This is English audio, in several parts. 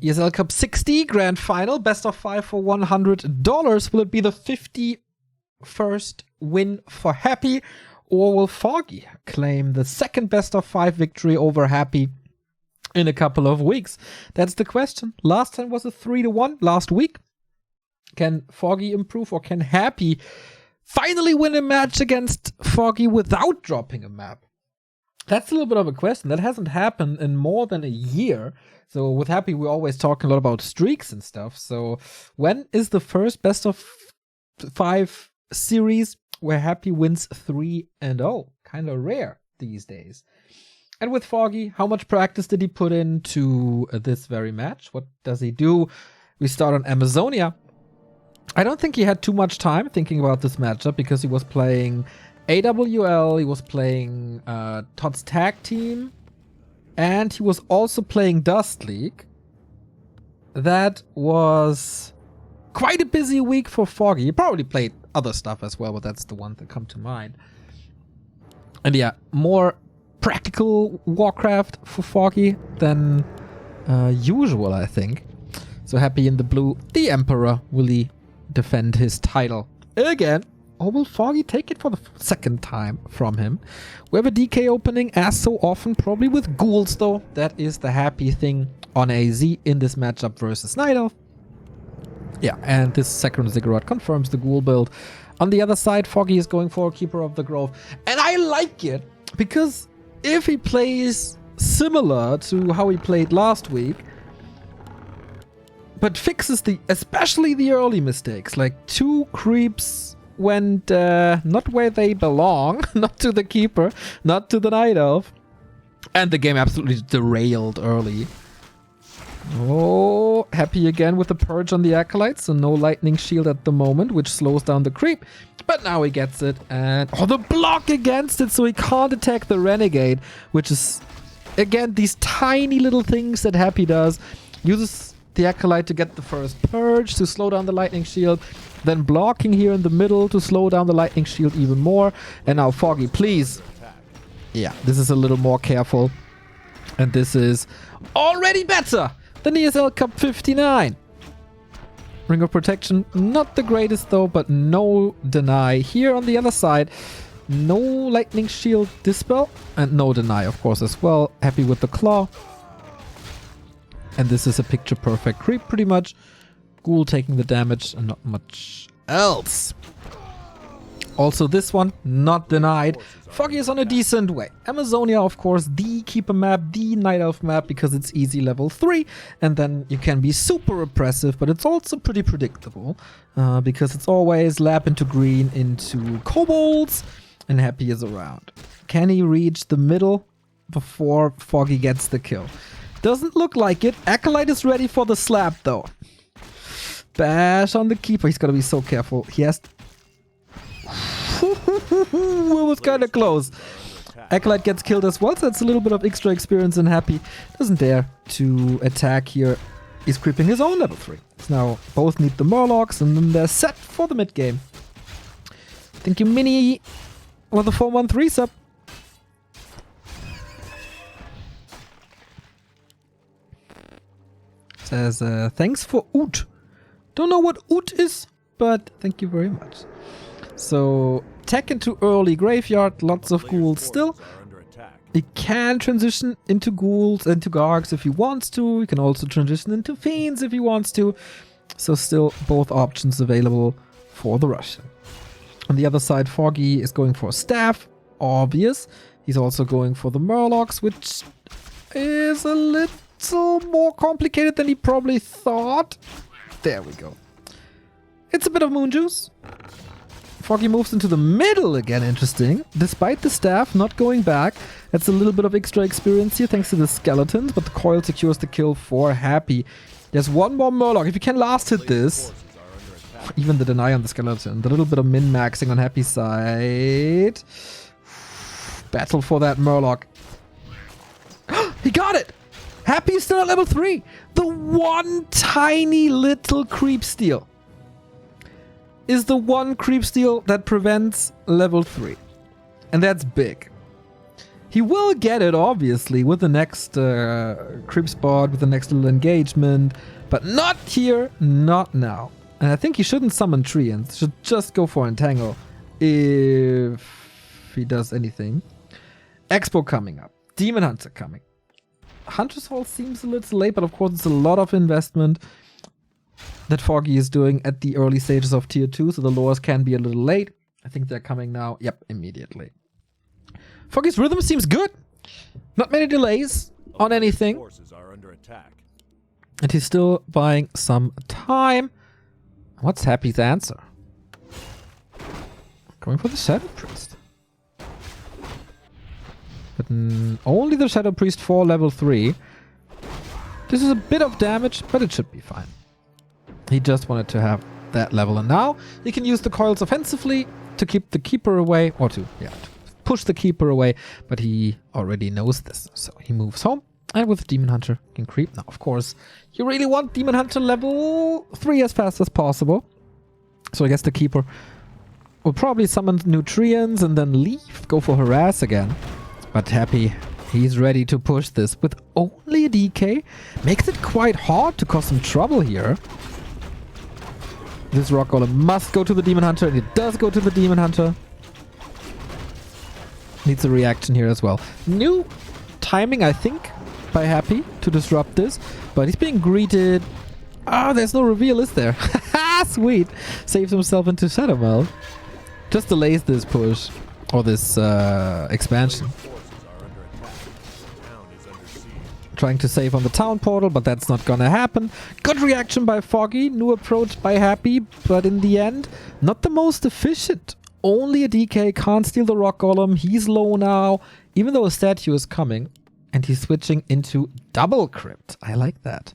ESL Cup 60 Grand Final, best of 5 for $100. Will it be the 51st win for Happy, or will Foggy claim the second best of 5 victory over Happy in a couple of weeks? That's the question. Last time was a 3-1 last week. Can Foggy improve, or can Happy finally win a match against Foggy without dropping a map? That's a little bit of a question. That hasn't happened in more than a year. So with Happy, we're always talking a lot about streaks and stuff. So when is the first best of 5 series where Happy wins 3-0? Kind of rare these days. And with Foggy, how much practice did he put into this very match? What does he do? We start on Amazonia. I don't think he had too much time thinking about this matchup because he was playing AWL, he was playing Todd's tag team, and he was also playing Dust League. That was quite a busy week for Foggy. He probably played other stuff as well, but that's the one that come to mind. And yeah, more practical Warcraft for Foggy than usual, I think. So Happy in the blue, the Emperor. Will he defend his title again? Or will Foggy take it for the second time from him? We have a DK opening, as so often, probably with ghouls though. That is the Happy thing on AZ in this matchup versus Night Elf. Yeah, and this second Ziggurat confirms the ghoul build. On the other side, Foggy is going for Keeper of the Grove. And I like it, because if he plays similar to how he played last week, but fixes especially the early mistakes, like 2 creeps went not where they belong, not to the Keeper, not to the Night Elf, and the game absolutely derailed early. Oh, Happy again with the Purge on the Acolyte, so no Lightning Shield at the moment, which slows down the creep, but now he gets it, and the block against it, so he can't attack the Renegade, which is, again, these tiny little things that Happy does. Uses the Acolyte to get the first Purge, to slow down the Lightning Shield, then blocking here in the middle to slow down the Lightning Shield even more. And now Foggy, please. Yeah, this is a little more careful. And this is already better than ESL Cup 59. Ring of Protection, not the greatest though, but no deny. Here on the other side, no Lightning Shield Dispel, and no deny, of course, as well. Happy with the Claw. And this is a picture-perfect creep, pretty much. Ghoul taking the damage and not much else. Also this one, not denied. Foggy is on a decent way. Amazonia, of course, the Keeper map, the Night Elf map, because it's easy level 3. And then you can be super oppressive, but it's also pretty predictable. Because it's always lap into green, into kobolds, and Happy is around. Can he reach the middle before Foggy gets the kill? Doesn't look like it. Acolyte is ready for the slap, though. Bash on the Keeper. He's got to be so careful. He has... It was kind of close. Acolyte gets killed as well, so that's a little bit of extra experience, and Happy doesn't dare to attack here. He's creeping his own level 3. So now both need the Murlocs, and then they're set for the mid game. Thank you, Mini, with the 413 sub. Says, thanks for Oot. Don't know what Oot is, but thank you very much. So, tech into early graveyard, lots of ghouls still. He can transition into ghouls, into gargs if he wants to. He can also transition into fiends if he wants to. So still both options available for the Russian. On the other side, Foggy is going for a staff, obvious. He's also going for the Murlocs, which is a little more complicated than he probably thought. There we go. It's a bit of moon juice. Foggy moves into the middle again, interesting. Despite the staff not going back, that's a little bit of extra experience here thanks to the skeletons, but the coil secures the kill for Happy. There's one more Murloc. If you can last hit this, even the deny on the skeleton, the little bit of min-maxing on Happy's side. Battle for that Murloc. He got it! Happy's still at level 3. The one tiny little creep steal is the one creep steal that prevents level 3. And that's big. He will get it, obviously, with the next creep spot, with the next little engagement. But not here, not now. And I think he shouldn't summon Treants. Should just go for Entangle if he does anything. Expo coming up. Demon Hunter coming. Hunter's Hall seems a little late, but of course it's a lot of investment that Foggy is doing at the early stages of Tier 2, so the lures can be a little late. I think they're coming now. Yep, immediately. Foggy's rhythm seems good. Not many delays on anything. Forces are under attack. And he's still buying some time. What's Happy's answer? Going for the Shadow Priest. But only the Shadow Priest for level 3. This is a bit of damage, but it should be fine. He just wanted to have that level. And now he can use the coils offensively to keep the Keeper away. Or to push the Keeper away. But he already knows this. So he moves home. And with Demon Hunter, he can creep. Now, of course, you really want Demon Hunter level 3 as fast as possible. So I guess the Keeper will probably summon Nutrients and then leave. Go for Harass again. But Happy, he's ready to push this with only a DK. Makes it quite hard to cause some trouble here. This Rock Golem must go to the Demon Hunter, and it does go to the Demon Hunter. Needs a reaction here as well. New timing, I think, by Happy to disrupt this, but he's being greeted. There's no reveal, is there? Sweet. Saves himself into Shadow Meld. Just delays this push, or this expansion. Trying to save on the town portal, but that's not gonna happen. Good reaction by Foggy, new approach by Happy, but in the end, not the most efficient. Only a DK, can't steal the Rock Golem, he's low now, even though a statue is coming. And he's switching into double crypt. I like that.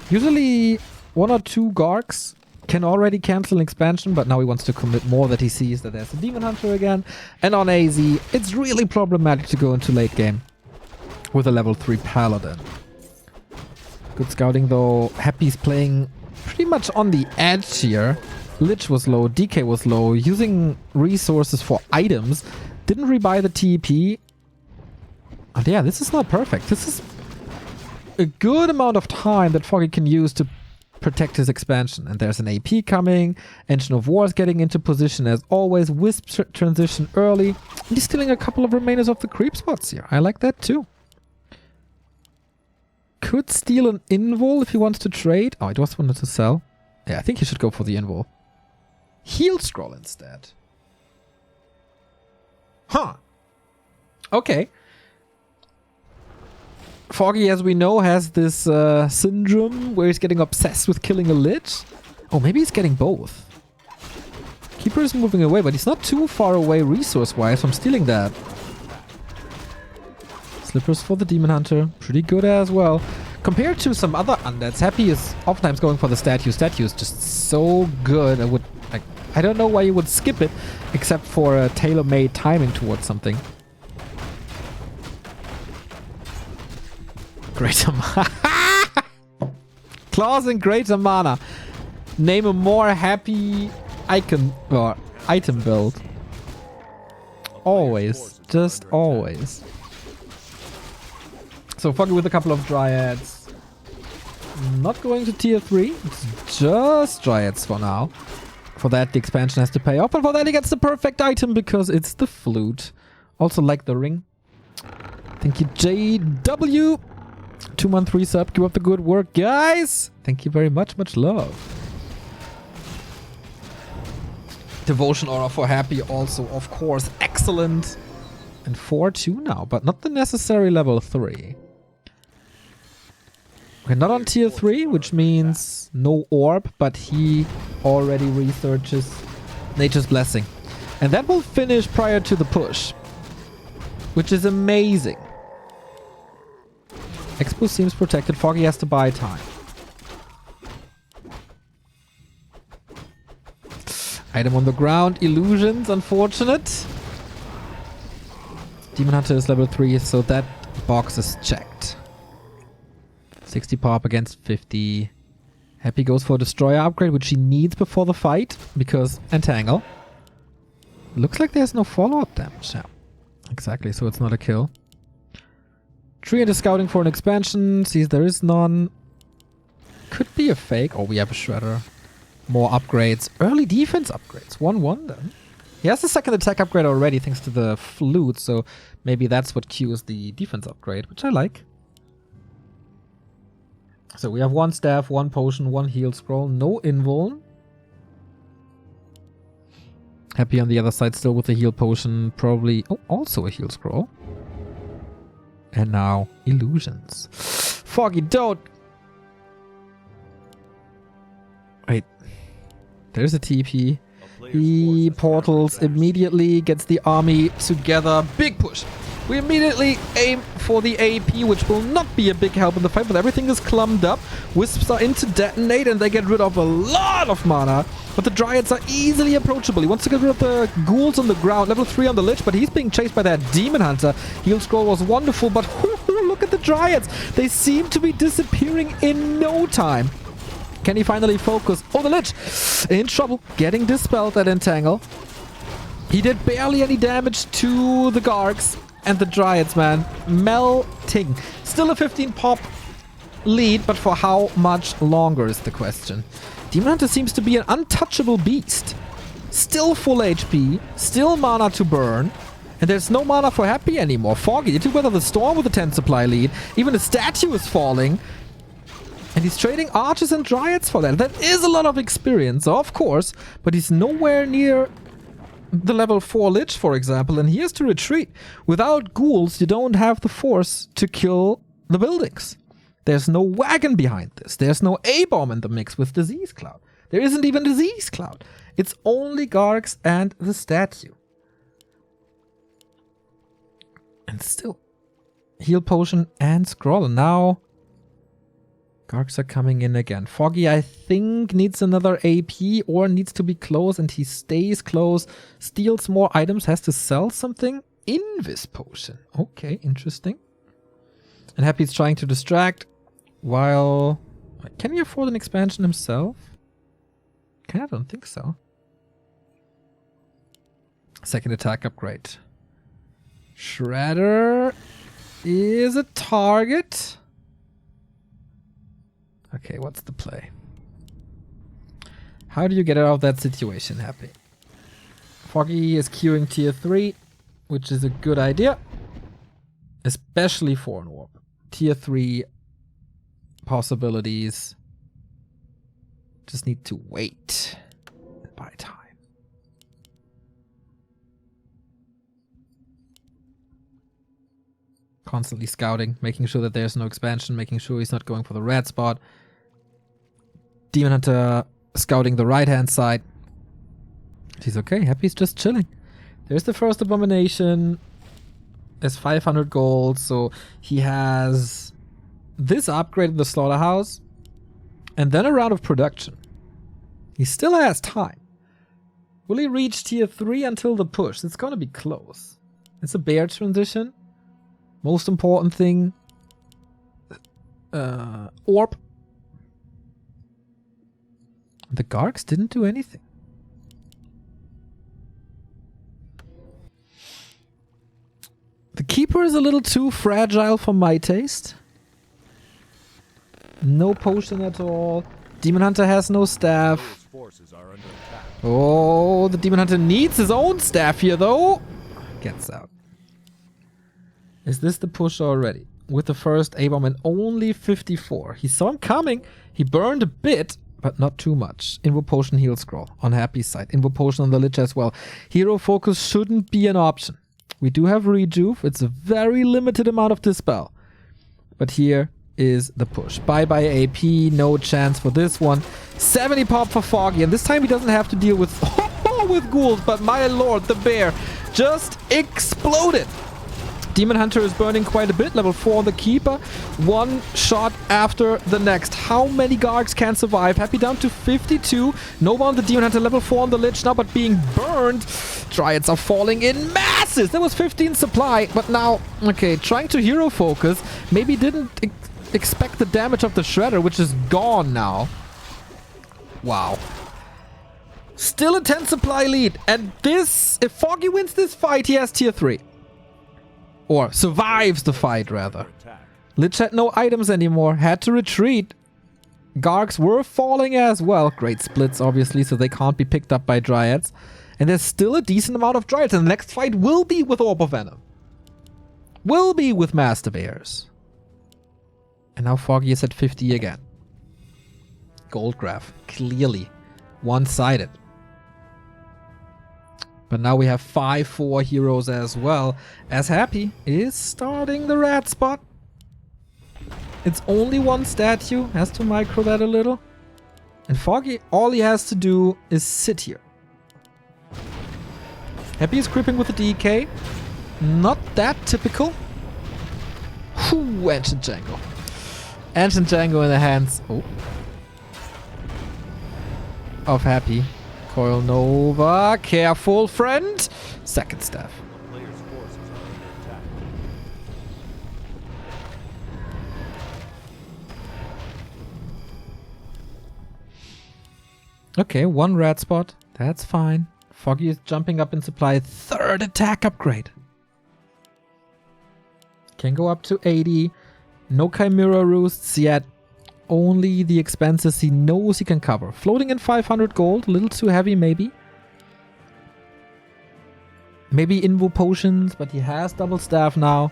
Usually 1 or 2 Garks can already cancel an expansion, but now he wants to commit more that he sees that there's a Demon Hunter again. And on AZ, it's really problematic to go into late game with a level 3 Paladin. Good scouting though. Happy's playing pretty much on the edge here. Lich was low, DK was low, using resources for items. Didn't rebuy the TP. And yeah, this is not perfect. This is a good amount of time that Foggy can use to protect his expansion. And there's an AP coming. Engine of War is getting into position as always. Wisp transition early. And he's stealing a couple of remainers of the creep spots here. I like that too. Could steal an invul if he wants to trade. Oh, he just wanted to sell. Yeah, I think he should go for the invul. Heal scroll instead. Huh. Okay. Foggy, as we know, has this syndrome where he's getting obsessed with killing a Lich. Oh, maybe he's getting both. Keeper is moving away, but he's not too far away resource-wise from stealing that. Slippers for the Demon Hunter. Pretty good as well. Compared to some other undeads, Happy is oftentimes going for the statue. Statue is just so good. I don't know why you would skip it, except for a tailor-made timing towards something. Greater Mana. Claws and Greater Mana. Name a more happy icon or item build. Always. Just always. So Foggy with a couple of Dryads. Not going to tier 3. It's just Dryads for now. For that, the expansion has to pay off. And for that, he gets the perfect item because it's the flute. Also like the ring. Thank you, JW. 2-month resub. Keep up the good work, guys. Thank you very much. Much love. Devotion aura for Happy also, of course, excellent. And 4-2 now, but not the necessary level 3. We're not on tier 3, which means no orb, but he already researches Nature's Blessing. And that will finish prior to the push, which is amazing. Expo seems protected. Foggy has to buy time. Item on the ground. Illusions, unfortunate. Demon Hunter is level 3, so that box is checked. 60 pop against 50. Happy goes for Destroyer upgrade, which he needs before the fight, because Entangle. Looks like there's no follow-up damage now. Exactly, so it's not a kill. Treant is scouting for an expansion. Sees there is none. Could be a fake. Oh, we have a Shredder. More upgrades. Early defense upgrades. 1-1 then. He has the second attack upgrade already thanks to the flute, so maybe that's what cues the defense upgrade, which I like. So we have 1 staff, 1 potion, 1 heal scroll, no invuln. Happy on the other side still with the heal potion, probably... Oh, also a heal scroll. And now illusions. Foggy, don't! Wait. There's a TP. He portals immediately, gets the army together. Big push. We immediately aim for the AP, which will not be a big help in the fight, but everything is clumped up. Wisps are in to detonate, and they get rid of a lot of mana. But the Dryads are easily approachable. He wants to get rid of the ghouls on the ground. Level 3 on the Lich, but he's being chased by that Demon Hunter. Heal Scroll was wonderful, but look at the Dryads. They seem to be disappearing in no time. Can he finally focus? Oh, the Lich! In trouble. Getting dispelled at Entangle. He did barely any damage to the Gargs. And the Dryads, man. Melting. Still a 15 pop lead, but for how much longer is the question. Demon Hunter seems to be an untouchable beast. Still full HP. Still mana to burn. And there's no mana for Happy anymore. Foggy did weather the storm with a 10 supply lead. Even the statue is falling. And he's trading archers and dryads for that. That is a lot of experience, of course. But he's nowhere near the level 4 Lich, for example. And he has to retreat. Without ghouls, you don't have the force to kill the buildings. There's no wagon behind this. There's no A-bomb in the mix with Disease Cloud. There isn't even Disease Cloud. It's only Gargs and the statue. And still, heal potion and scroll. Now, Gargs are coming in again. Foggy, I think, needs another AP or needs to be close, and he stays close. Steals more items, has to sell something. Invis potion. Okay, interesting. And Happy's trying to distract while... Can he afford an expansion himself? I don't think so. Second attack upgrade. Shredder is a target. Okay, what's the play? How do you get out of that situation, Happy? Foggy is queuing tier 3, which is a good idea. Especially for an orb. Tier 3 possibilities. Just need to wait and buy time. Constantly scouting, making sure that there's no expansion, making sure he's not going for the red spot. Demon Hunter scouting the right-hand side. He's okay. Happy's just chilling. There's the first abomination. There's 500 gold, so he has this upgrade in the slaughterhouse, and then a round of production. He still has time. Will he reach tier 3 until the push? It's gonna be close. It's a bear transition. Most important thing, orb. The Gargs didn't do anything. The Keeper is a little too fragile for my taste. No potion at all. Demon Hunter has no staff. Oh, the Demon Hunter needs his own staff here, though. Gets out. Is this the push already? With the first A-bomb and only 54. He saw him coming. He burned a bit, but not too much. Invo Potion, Heal Scroll on Happy's side. Invo Potion on the Lich as well. Hero Focus shouldn't be an option. We do have Rejuve. It's a very limited amount of Dispel. But here is the push. Bye-bye AP. No chance for this one. 70 pop for Foggy. And this time he doesn't have to deal with, with ghouls. But my lord, the bear just exploded. Demon Hunter is burning quite a bit. Level 4 on the Keeper. One shot after the next. How many Gargs can survive? Happy down to 52. Nova on the Demon Hunter. Level 4 on the Lich now, but being burned. Dryads are falling in masses. There was 15 supply, but now, okay, trying to hero focus. Maybe didn't expect the damage of the Shredder, which is gone now. Wow. Still a 10 supply lead. And this, if Foggy wins this fight, he has tier 3. Or survives the fight, rather. Lich had no items anymore. Had to retreat. Gargs were falling as well. Great splits, obviously, so they can't be picked up by Dryads. And there's still a decent amount of Dryads. And the next fight will be with Orb of Venom. Will be with Master Bears. And now Foggy is at 50 again. Gold graph. Clearly one-sided. But now we have 5-4 heroes as well. As Happy is starting the rat spot. It's only one statue. Has to micro that a little. And Foggy, all he has to do is sit here. Happy is creeping with the DK. Not that typical. Whew, Ancient Django. Ancient Django in the hands. Oh. Of Happy. Coil Nova. Careful, friend. Second staff. Okay, one rat spot. That's fine. Foggy is jumping up in supply. Third attack upgrade. Can go up to 80. No Chimera Roosts yet. Only the expenses he knows he can cover. Floating in 500 gold. A little too heavy, maybe. Maybe Invo Potions, but he has double staff now.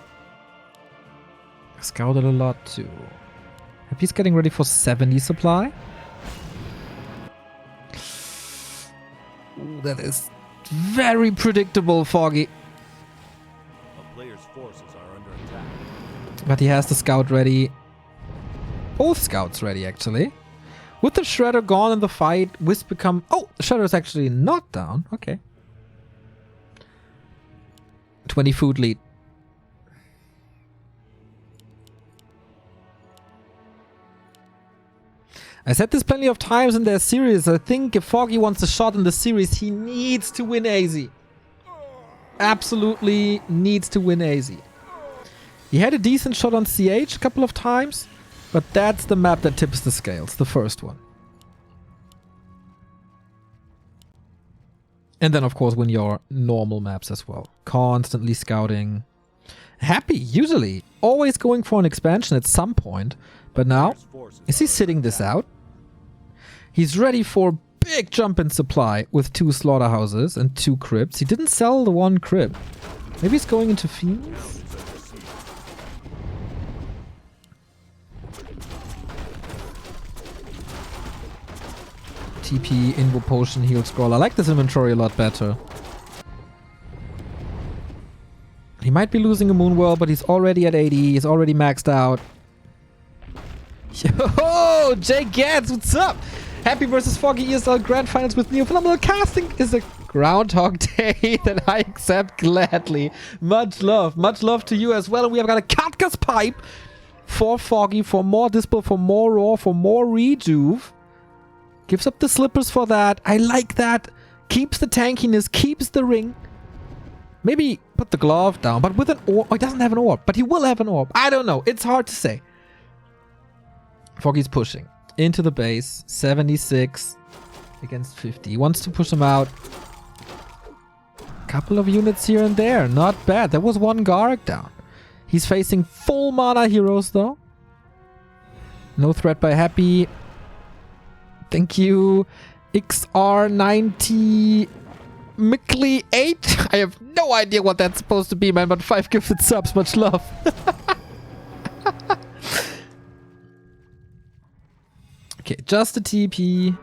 Scouted a lot too. Happy's getting ready for 70 supply. Ooh, that is very predictable, Foggy. A player's forces are under attack. But he has the scout ready. Both scouts ready, actually. With the Shredder gone in the fight, Wisp become... Oh, the Shredder is actually not down. Okay. 20 food lead. I said this plenty of times in their series. I think if Foggy wants a shot in the series, he needs to win AZ. Absolutely needs to win AZ. He had a decent shot on CH a couple of times, but that's the map that tips the scales, the first one. And then, of course, win your normal maps as well. Constantly scouting. Happy, usually. Always going for an expansion at some point. But now, is he sitting this out? He's ready for a big jump in supply with 2 slaughterhouses and 2 crypts. He didn't sell the 1 crypt. Maybe he's going into Fiends? TP, Invo Potion, Heal Scroll. I like this inventory a lot better. He might be losing a Moonwell, but he's already at 80. He's already maxed out. Yo, Jay Gantz, what's up? Happy versus Foggy ESL Grand Finals with Neo. Phenomenal casting is a Groundhog Day that I accept gladly. Much love to you as well. And we have got a Katka's Pipe for Foggy, for more Dispel, for more Raw, for more Rejuve. Gives up the slippers for that. I like that. Keeps the tankiness, keeps the ring. Maybe put the glove down, but with an orb. Oh, he doesn't have an orb, but he will have an orb. I don't know. It's hard to say. Foggy's pushing into the base. 76 against 50. He wants to push him out. Couple of units here and there. Not bad. There was 1 Garg down. He's facing full mana heroes, though. No threat by Happy. Thank you. XR90 Mickley 8. I have no idea what that's supposed to be, man, but 5 gifted subs. Much love. Okay, just a TP.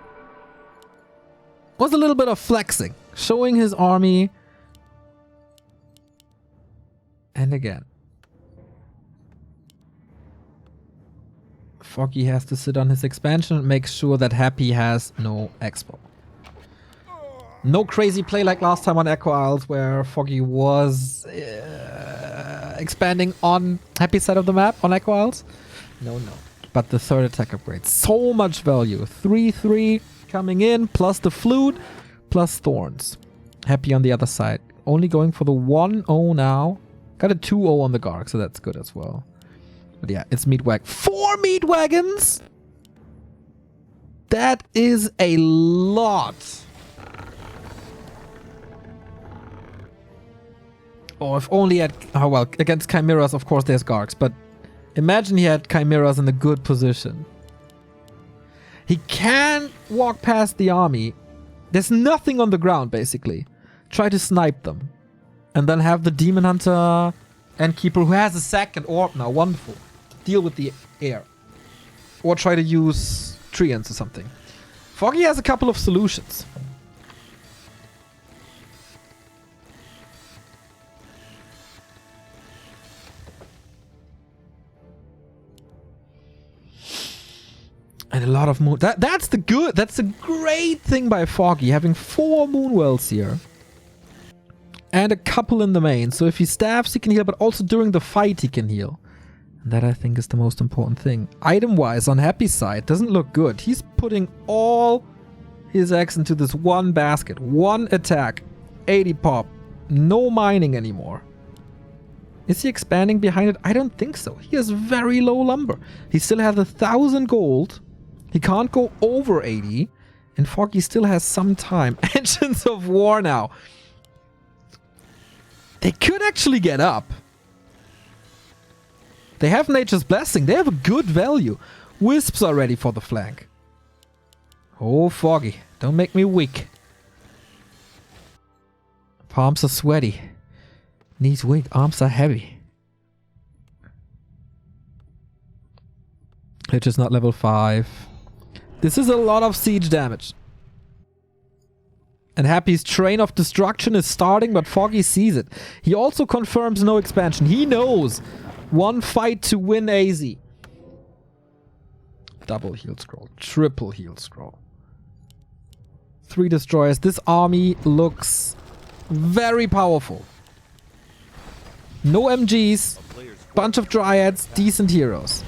Was a little bit of flexing. Showing his army. And again. Foggy has to sit on his expansion and make sure that Happy has no expo. No crazy play like last time on Echo Isles where Foggy was expanding on Happy's side of the map on Echo Isles. No. But the third attack upgrade. So much value. 3-3 coming in, plus the flute, plus thorns. Happy on the other side. Only going for the 1-0 now. Got a 2-0 on the Garg, so that's good as well. But yeah, it's Meatwag. 4 meat wagons! That is a lot. Oh, if only at... Oh, well, against Chimeras, of course, there's Gargs. But imagine he had Chimeras in a good position. He can walk past the army. There's nothing on the ground, basically. Try to snipe them. And then have the Demon Hunter and Keeper, who has a second orb now. Wonderful. Deal with the air. Or try to use Treants or something. Foggy has a couple of solutions. And a lot of moon. That's the good. That's a great thing by Foggy, having 4 Moonwells here. And a couple in the main. So if he staffs, he can heal, but also during the fight, he can heal. And that, I think, is the most important thing. Item-wise, on Happy's side, doesn't look good. He's putting all his eggs into this one basket. 1 attack. 80 pop. No mining anymore. Is he expanding behind it? I don't think so. He has very low lumber. He still has 1,000 gold. He can't go over 80. And Foggy still has some time. Engines of War now. They could actually get up. They have Nature's Blessing. They have a good value. Wisps are ready for the flank. Oh, Foggy. Don't make me weak. Palms are sweaty. Knees weak. Arms are heavy. Lich is not level 5. This is a lot of siege damage. And Happy's Train of Destruction is starting, but Foggy sees it. He also confirms no expansion. He knows 1 fight to win AZ. Double heal scroll. Triple heal scroll. 3 destroyers. This army looks very powerful. No MGs. Bunch of Dryads. Decent heroes.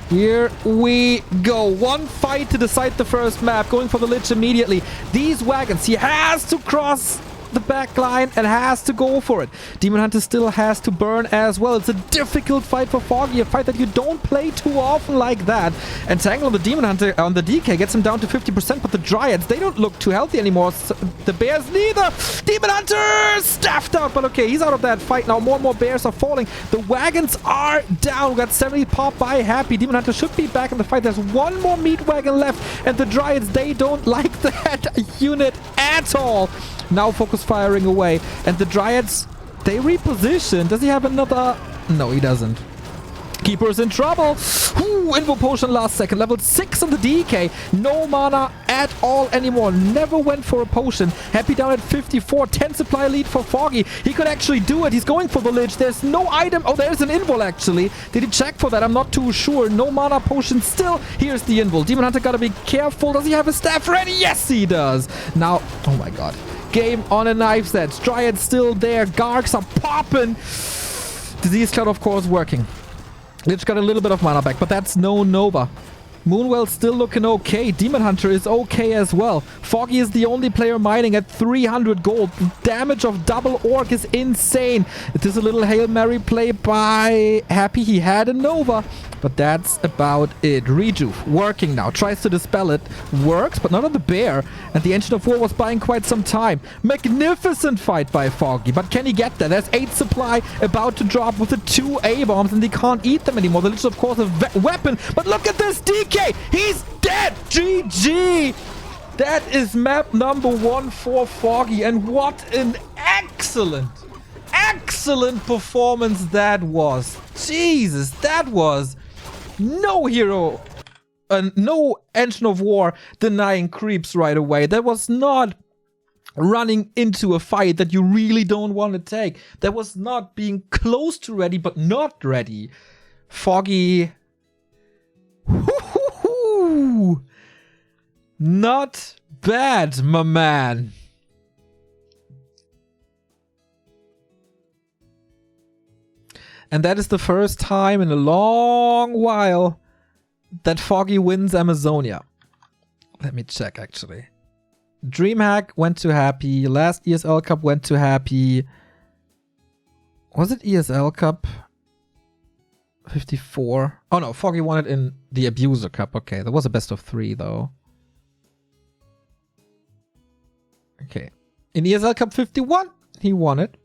Here we go. 1 fight to decide the first map. Going for the Lich immediately. These wagons. He has to cross the back line and has to go for it. Demon Hunter still has to burn as well. It's a difficult fight for Foggy. A fight that you don't play too often like that. And Tangle on the Demon Hunter on the DK gets him down to 50%. But the Dryads, they don't look too healthy anymore. So the Bears neither. Demon Hunter staffed out. But okay, he's out of that fight now. More and more Bears are falling. The wagons are down. We got 70 pop by Happy. Demon Hunter should be back in the fight. There's 1 more meat wagon left. And the Dryads, they don't like that unit at all. Now focus firing away. And the Dryads, they reposition. Does he have another? No, he doesn't. Keeper's in trouble. Ooh, Invo Potion last second. Level 6 on the DK. No mana at all anymore. Never went for a potion. Happy down at 54. 10 supply lead for Foggy. He could actually do it. He's going for the Lich. There's no item. Oh, there's an Invol actually. Did he check for that? I'm not too sure. No mana potion still. Here's the Invol. Demon Hunter gotta be careful. Does he have a staff ready? Yes, he does. Now, oh my god. Game on a knife set. Dryad still there. Gargs are popping. Disease Cloud, of course, working. Lich got a little bit of mana back, but that's no Nova. Moonwell still looking okay. Demon Hunter is okay as well. Foggy is the only player mining at 300 gold. The damage of double orc is insane. It is a little Hail Mary play by Happy. He had a Nova, but that's about it. Rejuve working now. Tries to dispel it. Works, but not on the bear. And the Engine of War was buying quite some time. Magnificent fight by Foggy, but can he get there? There's 8 supply about to drop with the 2 A-bombs, and they can't eat them anymore. The Lich is, of course, a weapon, but look at this DK! He's dead! GG! That is map number 1 for Foggy, and what an excellent performance that was. Jesus, that was no hero, no Engine of War denying creeps right away. That was not running into a fight that you really don't want to take. That was not being close to ready, but not ready. Foggy... Not bad, my man. And that is the first time in a long while that Foggy wins Amazonia. Let me check, actually. DreamHack went to Happy. Last ESL Cup went to Happy. Was it ESL Cup? 54. Oh no, Foggy won it in the Abuser Cup. Okay, that was a best of 3 though. Okay. In ESL Cup 51, he won it.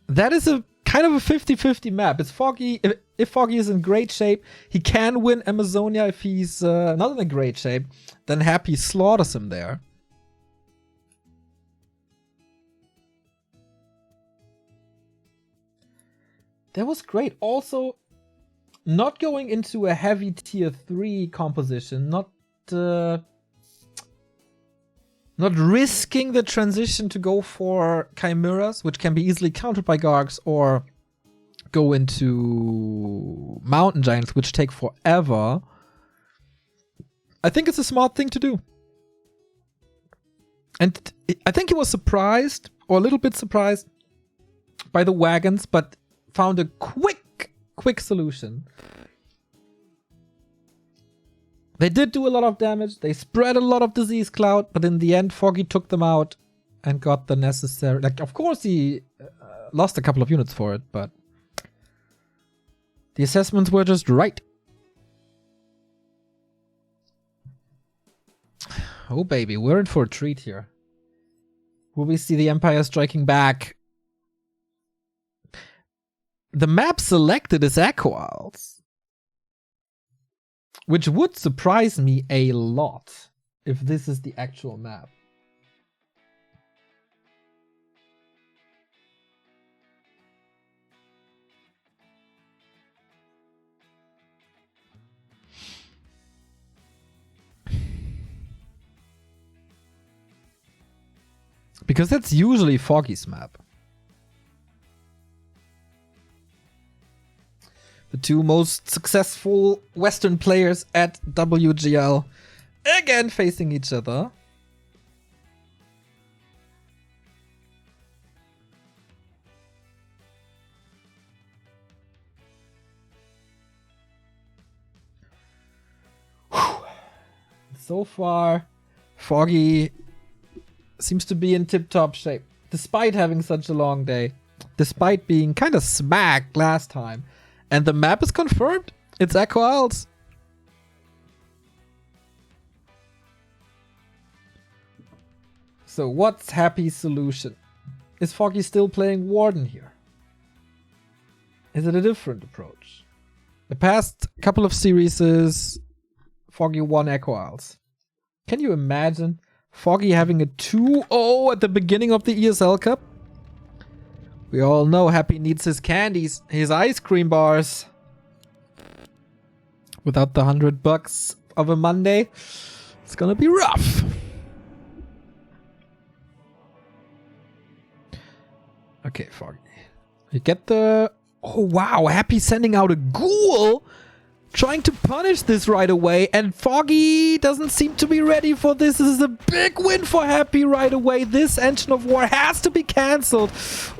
that is a kind of a 50-50 map. It's Foggy. If Foggy is in great shape, he can win Amazonia. If he's not in a great shape, then Happy slaughters him there. That was great. Also, not going into a heavy tier 3 composition, not risking the transition to go for Chimeras, which can be easily countered by Gargs, or go into Mountain Giants, which take forever. I think it's a smart thing to do. And I think he was surprised, or a little bit surprised, by the wagons, but found a quick solution. They did do a lot of damage. They spread a lot of disease cloud, but in the end, Foggy took them out and got the necessary... Like, of course, he lost a couple of units for it, but the assessments were just right. Oh, baby, we're in for a treat here. Will we see the Empire striking back? The map selected is Echo Isles, which would surprise me a lot if this is the actual map. Because that's usually Foggy's map. The two most successful Western players at WGL again facing each other. Whew. So far, Foggy seems to be in tip-top shape, despite having such a long day, despite being kind of smacked last time. And the map is confirmed. It's Echo Isles. So what's Happy's solution? Is Foggy still playing Warden here? Is it a different approach? The past couple of series is Foggy won Echo Isles. Can you imagine Foggy having a 2-0 at the beginning of the ESL Cup? We all know Happy needs his candies, his ice cream bars. Without the $100 of a Monday, it's gonna be rough. Okay, Foggy. You get the... Oh, wow. Happy sending out a ghoul, trying to punish this right away, and Foggy doesn't seem to be ready for this. This is a big win for Happy right away. This Engine of War has to be cancelled.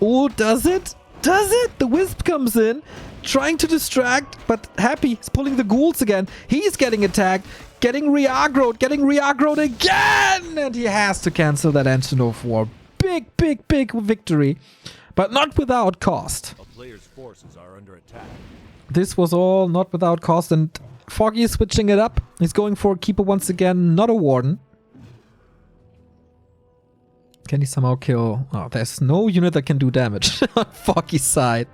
Oh, does it? Does it? The Wisp comes in, trying to distract, but Happy is pulling the ghouls again. He's getting attacked, getting re-aggroed again! And he has to cancel that Engine of War. Big victory, but not without cost. A player's forces are under attack. This was all not without cost, and Foggy is switching it up. He's going for a Keeper once again, not a Warden. Can he somehow kill... Oh, there's no unit that can do damage on Foggy's side.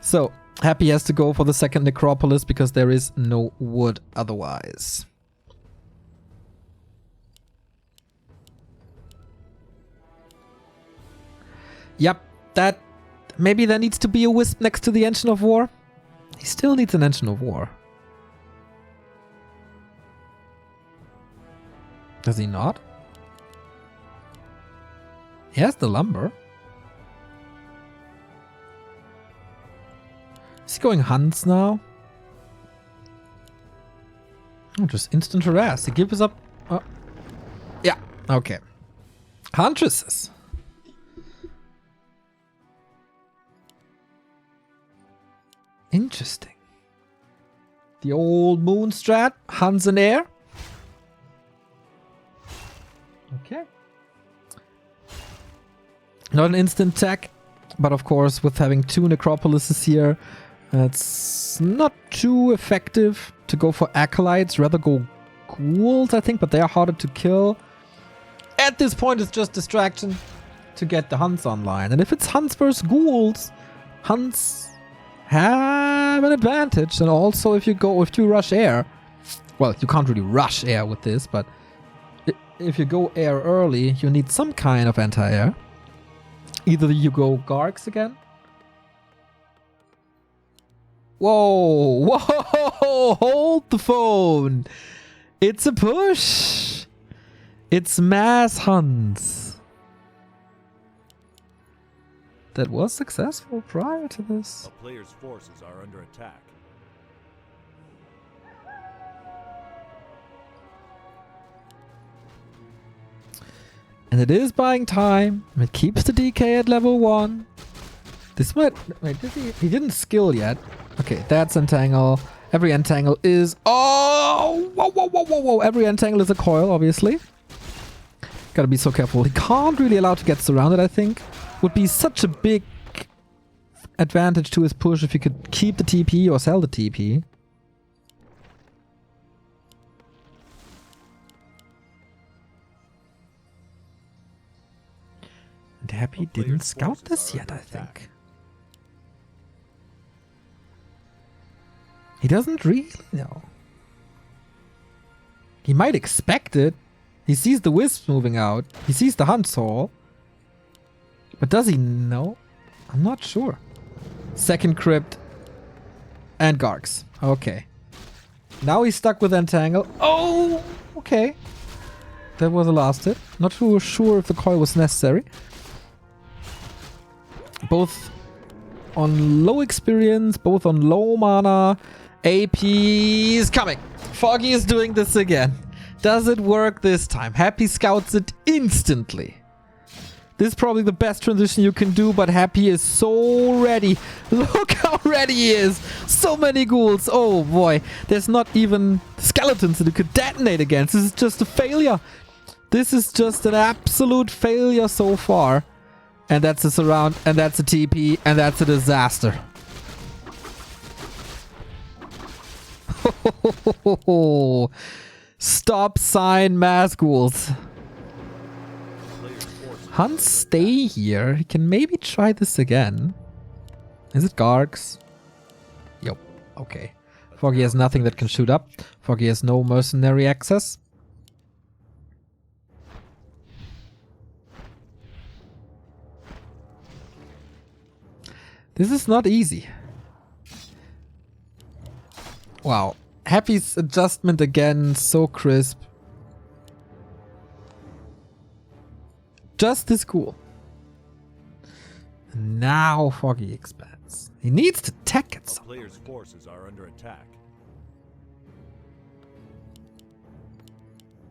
So, Happy has to go for the second Necropolis because there is no wood otherwise. Yep, that... Maybe there needs to be a Wisp next to the Engine of War. He still needs an Engine of War. Does he not? He has the lumber. Is he going Hunts now? Oh, just instant harass. He gives up... Yeah, okay. Huntresses. Interesting. The old moon strat, Huns in air. Okay. Not an instant tech, but of course with having two Necropolises here, it's not too effective to go for Acolytes. Rather go Ghouls, I think, but they are harder to kill. At this point it's just distraction. to get the Hunts online. And if it's Hunts versus Ghouls, Hunts have an advantage. And also if you rush air, well, you can't really rush air with this, but if you go air early, you need some kind of anti-air. Either you go Gargs again. Whoa, whoa, hold the phone. It's a push. It's mass Hunts. That was successful prior to this. A player's forces are under attack. And it is buying time. It keeps the DK at level 1. This might... Wait, he didn't skill yet. Okay, that's entangle. Every entangle is... Oh! Whoa, whoa, whoa, whoa, whoa. Every entangle is a coil, obviously. Gotta be so careful. He can't really allow to get surrounded, I think. Would be such a big advantage to his push if he could keep the TP or sell the TP. And Happy didn't scout this yet, I think. He doesn't really know. He might expect it. He sees the wisps moving out. He sees the Hunt's Hall. But does he know? I'm not sure. Second Crypt. And Gargs. Okay. Now he's stuck with Entangle. Oh! Okay. That was a last hit. Not too sure if the coil was necessary. Both on low experience, both on low mana. AP is coming. Foggy is doing this again. Does it work this time? Happy scouts it instantly. This is probably the best transition you can do, but Happy is so ready. Look how ready he is. So many ghouls. Oh boy. There's not even skeletons that you could detonate against. This is just a failure. This is just an absolute failure so far. And that's a surround, and that's a TP, and that's a disaster. Stop sign mass ghouls. Hunts stay here. He can maybe try this again. Is it Gargs? Yup. Okay. Foggy has nothing that can shoot up. Foggy has no mercenary access. This is not easy. Wow. Happy's adjustment again, so crisp. Just as cool. Now Foggy expands. He needs to tech it. A player's forces are under attack.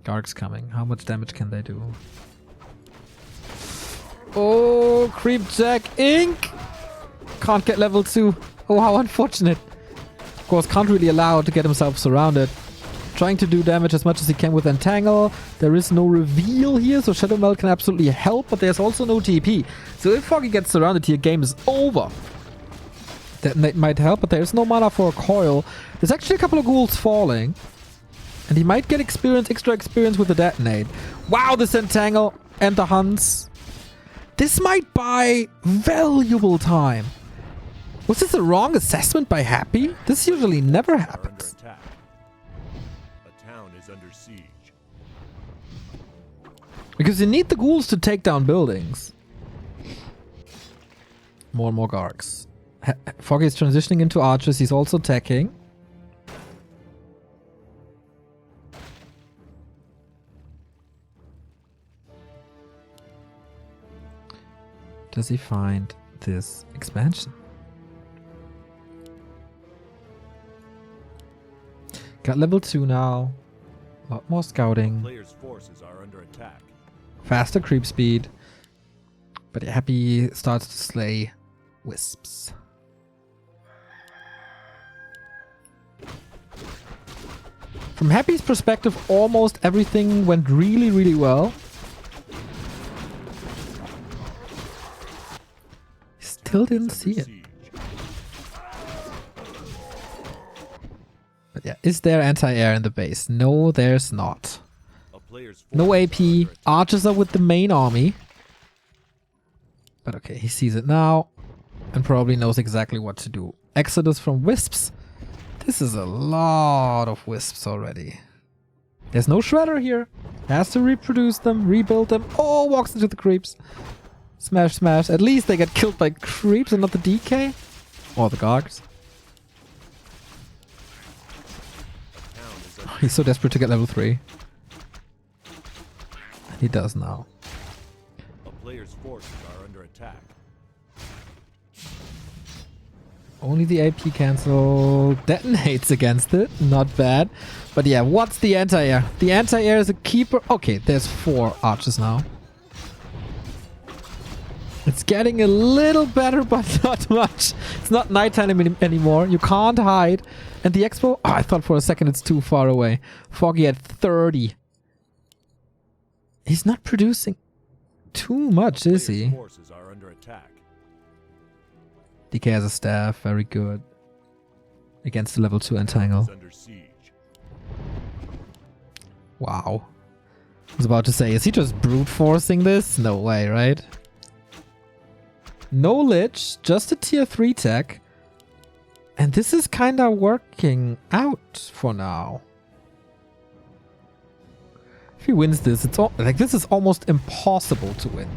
Garg's coming. How much damage can they do? Oh, Creep Jack Inc. Can't get level 2. Oh, how unfortunate. Of course, can't really allow to get himself surrounded. Trying to do damage as much as he can with Entangle. There is no reveal here, so Shadow Meld can absolutely help, but there's also no TP. So if Foggy gets surrounded here, game is over. That might help, but there's no mana for a coil. There's actually a couple of ghouls falling. And he might get extra experience with the detonate. Wow, this Entangle and the Hunts. This might buy valuable time. Was this a wrong assessment by Happy? This usually never happens. A town is under siege. Because you need the ghouls to take down buildings. More and more Gargs. Foggy is transitioning into archers. He's also attacking. Does he find this expansion? Got level 2 now. A lot more scouting. Players' forces are under attack. Faster creep speed. But Happy starts to slay wisps. From Happy's perspective, almost everything went really, really well. Still didn't see it. But yeah, is there anti-air in the base? No, there's not. No AP. Archers are with the main army. But okay, he sees it now and probably knows exactly what to do. Exodus from Wisps. This is a lot of Wisps already. There's no Shredder here. Has to reproduce them, rebuild them. Oh, walks into the creeps. Smash, smash. At least they get killed by creeps and not the DK. Or the Gargs. Oh, he's so desperate to get level 3. And he does now. A player's forces are under attack. Only the AP cancel detonates against it. Not bad. But yeah, what's the anti-air? The anti-air is a keeper. Okay, there's 4 archers now. It's getting a little better, but not much. It's not nighttime anymore. You can't hide. And the expo... Oh, I thought for a second it's too far away. Foggy at 30. He's not producing too much, is he? Forces are under attack. DK has a staff. Very good. Against the level 2 entangle. Under siege. Wow. I was about to say, is he just brute forcing this? No way, right? No Lich, just a tier 3 tech. And this is kind of working out for now. If he wins this, it's like this is almost impossible to win.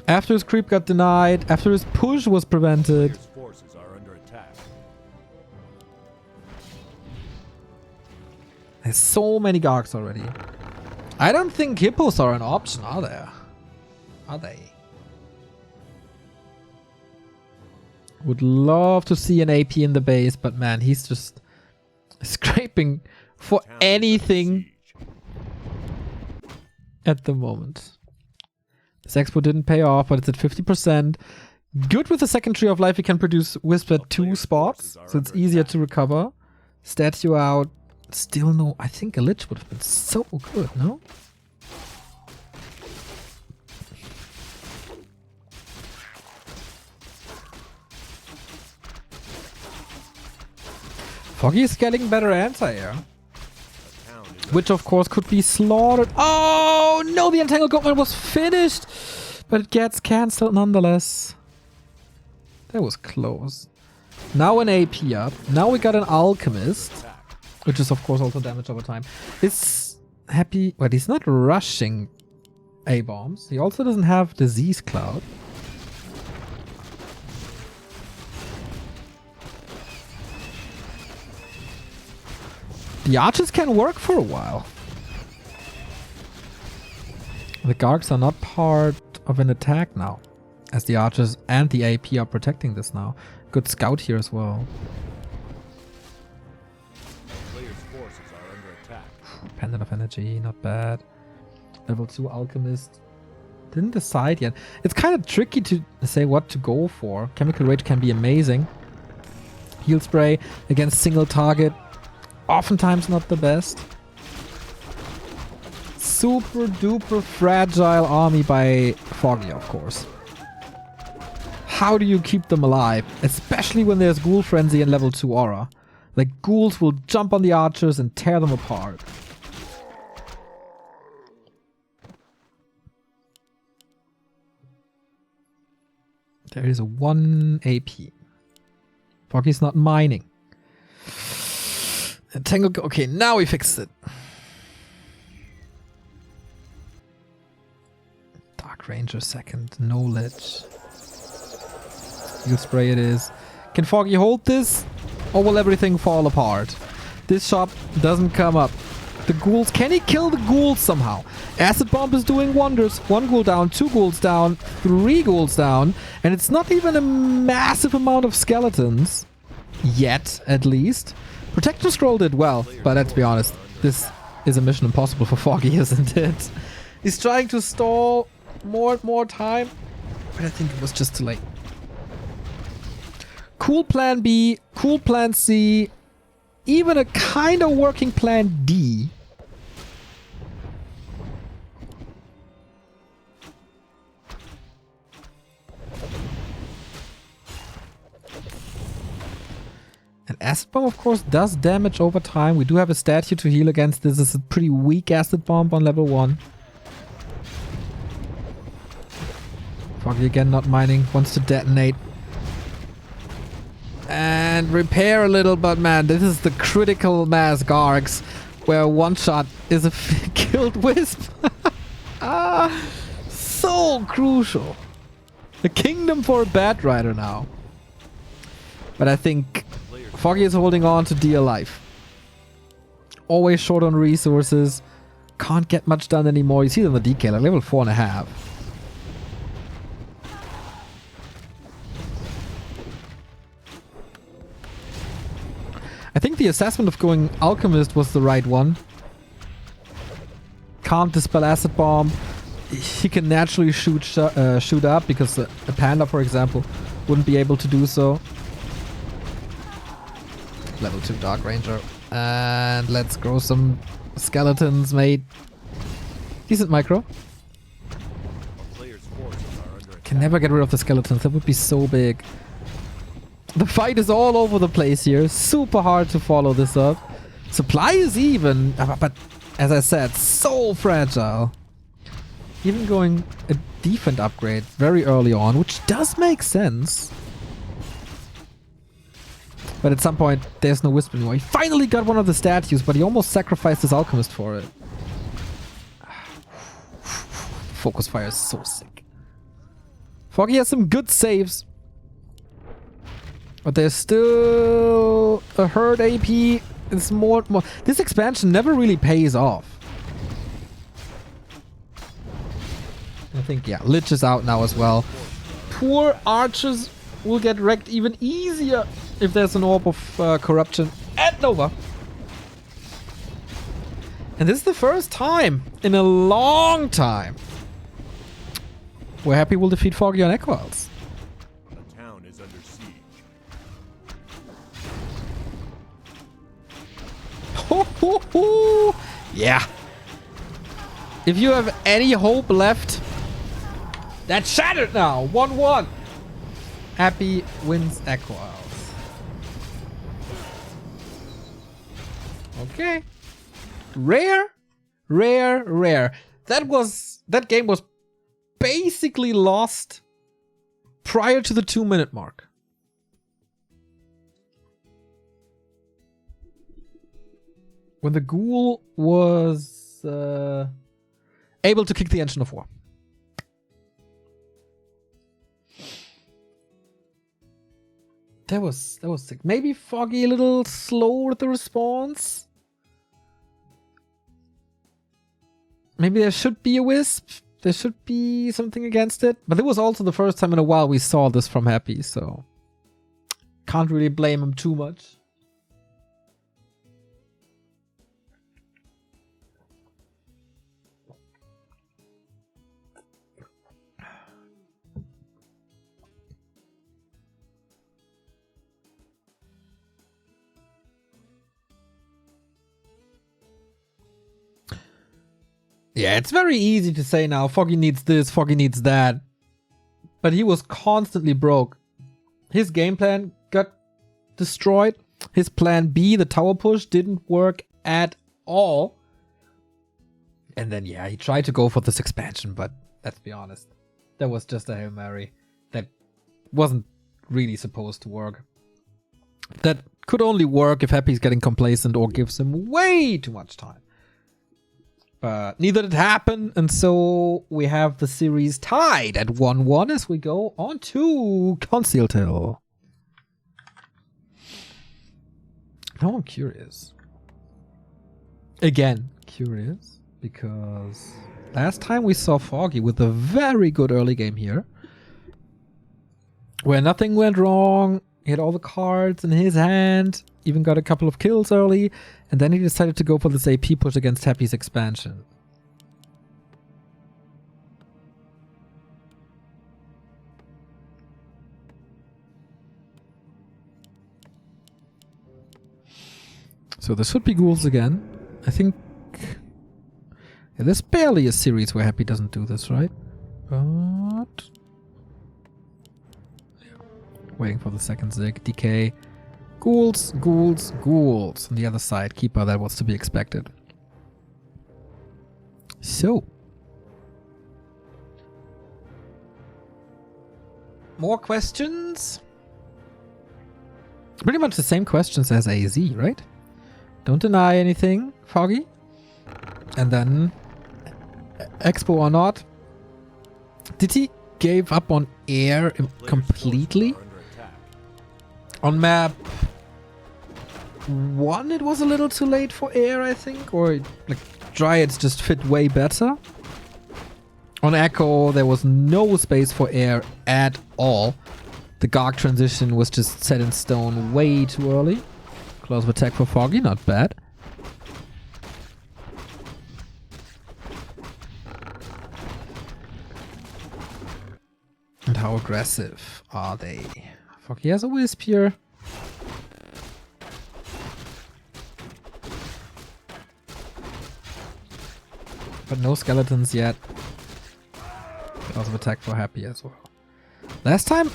After his creep got denied, after his push was prevented. Forces are under attack. There's so many Gargs already. I don't think hippos are an option, are there? Are they? Would love to see an AP in the base, but man, he's just scraping for anything at the moment. This expo didn't pay off, but it's at 50%. Good with the second tree of life, you can produce Wisp at 2 spots, so it's easier to recover. Statue out. Still no... I think a Lich would have been so good, no? Foggy is getting better anti-air. Which of course could be slaughtered. Oh no, the Entangled Goatman was finished! But it gets cancelled nonetheless. That was close. Now an AP up. Now we got an Alchemist. Which is of course also damage over time. Is happy... But he's not rushing A-bombs. He also doesn't have Disease Cloud. The archers can work for a while. The Gargs are not part of an attack now, as the archers and the AP are protecting this now. Good scout here as well. Players' forces are under attack. Pendant of Energy, not bad. Level 2 Alchemist. Didn't decide yet. It's kind of tricky to say what to go for. Chemical Rage can be amazing. Heal Spray against single target. Oftentimes not the best. Super duper fragile army by Foggy, of course. How do you keep them alive? Especially when there's Ghoul Frenzy and level 2 aura. Like, ghouls will jump on the archers and tear them apart. There is a 1 AP. Foggy's not mining. Tangle. Okay, now we fixed it. Dark Ranger second. No Lich. Heal Spray it is. Can Foggy hold this? Or will everything fall apart? This shop doesn't come up. The ghouls. Can he kill the ghouls somehow? Acid Bomb is doing wonders. 1 ghoul down, 2 ghouls down, 3 ghouls down. And it's not even a massive amount of skeletons. Yet, at least. Protection Scroll did well, but let's be honest, this is a mission impossible for Foggy, isn't it? He's trying to stall more time, but I think it was just too late. Cool plan B, cool plan C, even a kind of working plan D. And Acid Bomb, of course, does damage over time. We do have a statue to heal against this. This is a pretty weak Acid Bomb on level 1. Foggy again not mining. Wants to detonate. And repair a little, but man, this is the critical mass Gargs where one shot is a killed Wisp. So crucial. A kingdom for a Bat Rider now. But I think Foggy is holding on to dear life. Always short on resources. Can't get much done anymore. You see it on the DK, like level 4.5. I think the assessment of going Alchemist was the right one. Can't dispel Acid Bomb. He can naturally shoot up because a Panda, for example, wouldn't be able to do so. Level 2 Dark Ranger. And let's grow some skeletons, mate. Decent micro. Can never get rid of the skeletons. That would be so big. The fight is all over the place here. Super hard to follow this up. Supply is even, but as I said, so fragile. Even going a defense upgrade very early on, which does make sense. But at some point, there's no Wisp anymore. He finally got one of the statues, but he almost sacrificed his Alchemist for it. Focus Fire is so sick. Foggy has some good saves. But there's still a herd AP. It's more. This expansion never really pays off. I think, yeah, Lich is out now as well. Poor archers will get wrecked even easier if there's an Orb of Corruption at Nova. And this is the first time in a long time where Happy will defeat Foggy on Equals. The town is under siege. Yeah. If you have any hope left, that's shattered now. 1-1. Happy wins Equals. Okay. Rare. That game was basically lost prior to the 2-minute mark. When the ghoul was able to kick the engine of war. That was sick. Maybe Foggy a little slow with the response. Maybe there should be a Wisp. There should be something against it. But it was also the first time in a while we saw this from Happy, so can't really blame him too much. Yeah, it's very easy to say now, Foggy needs this, Foggy needs that. But he was constantly broke. His game plan got destroyed. His plan B, the tower push, didn't work at all. And then, yeah, he tried to go for this expansion, but let's be honest. That was just a Hail Mary. That wasn't really supposed to work. That could only work if Happy's getting complacent or gives him way too much time. But neither did happen, and so we have the series tied at 1-1 as we go on to Concealed Hill. Now I'm curious. Again, curious, because last time we saw Foggy with a very good early game here, where nothing went wrong. He had all the cards in his hand, even got a couple of kills early, and then he decided to go for this AP push against Happy's expansion. So this should be ghouls again. I think... Yeah, there's barely a series where Happy doesn't do this, right? But... Waiting for the second Zig. DK. Ghouls. On the other side, Keeper, that was to be expected. So. More questions? Pretty much the same questions as AZ, right? Don't deny anything, Foggy. And then, Expo or not. Did he give up on air completely? On map 1, it was a little too late for air, I think. Or, like, Dryads just fit way better. On Echo, there was no space for air at all. The Garg transition was just set in stone way too early. Close attack for Foggy, not bad. And how aggressive are they? Foggy has a Wisp here. But no skeletons yet. Close attack for Happy as well. Last time,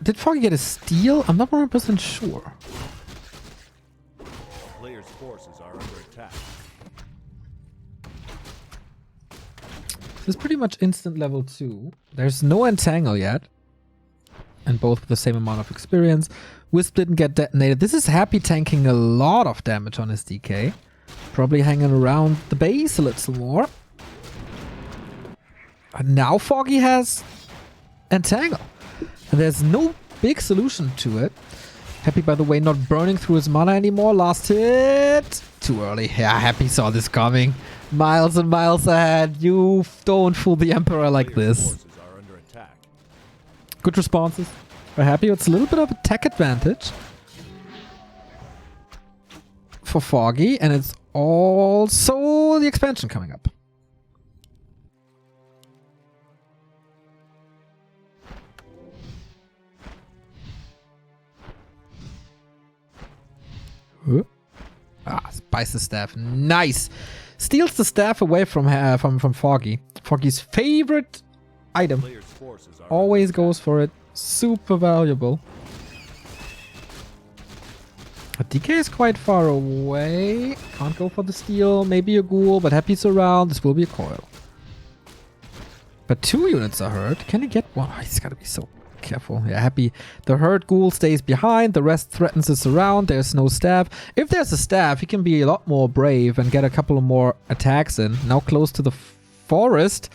did Foggy get a steal? I'm not 100% sure. Players' forces are under attack. This is pretty much instant level 2. There's no entangle yet. And both with the same amount of experience. Wisp didn't get detonated. This is Happy tanking a lot of damage on his DK. Probably hanging around the base a little more. And now Foggy has entangle. And there's no big solution to it. Happy, by the way, not burning through his mana anymore. Last hit. Too early. Yeah, Happy saw this coming. Miles and miles ahead. You don't fool the Emperor like this. Good responses. We're happy. It's a little bit of a tech advantage for Foggy. And it's also the expansion coming up. Spice the staff. Nice. Steals the staff away from Foggy. Foggy's favorite item. Always goes for it. Super valuable. But DK is quite far away. Can't go for the steal. Maybe a ghoul, but Happy's around. This will be a coil. But 2 units are hurt. Can he get one? Oh, he's gotta be so careful. Yeah, Happy. The hurt ghoul stays behind. The rest threatens his surround. There's no staff. If there's a staff, he can be a lot more brave and get a couple of more attacks in. Now close to the forest.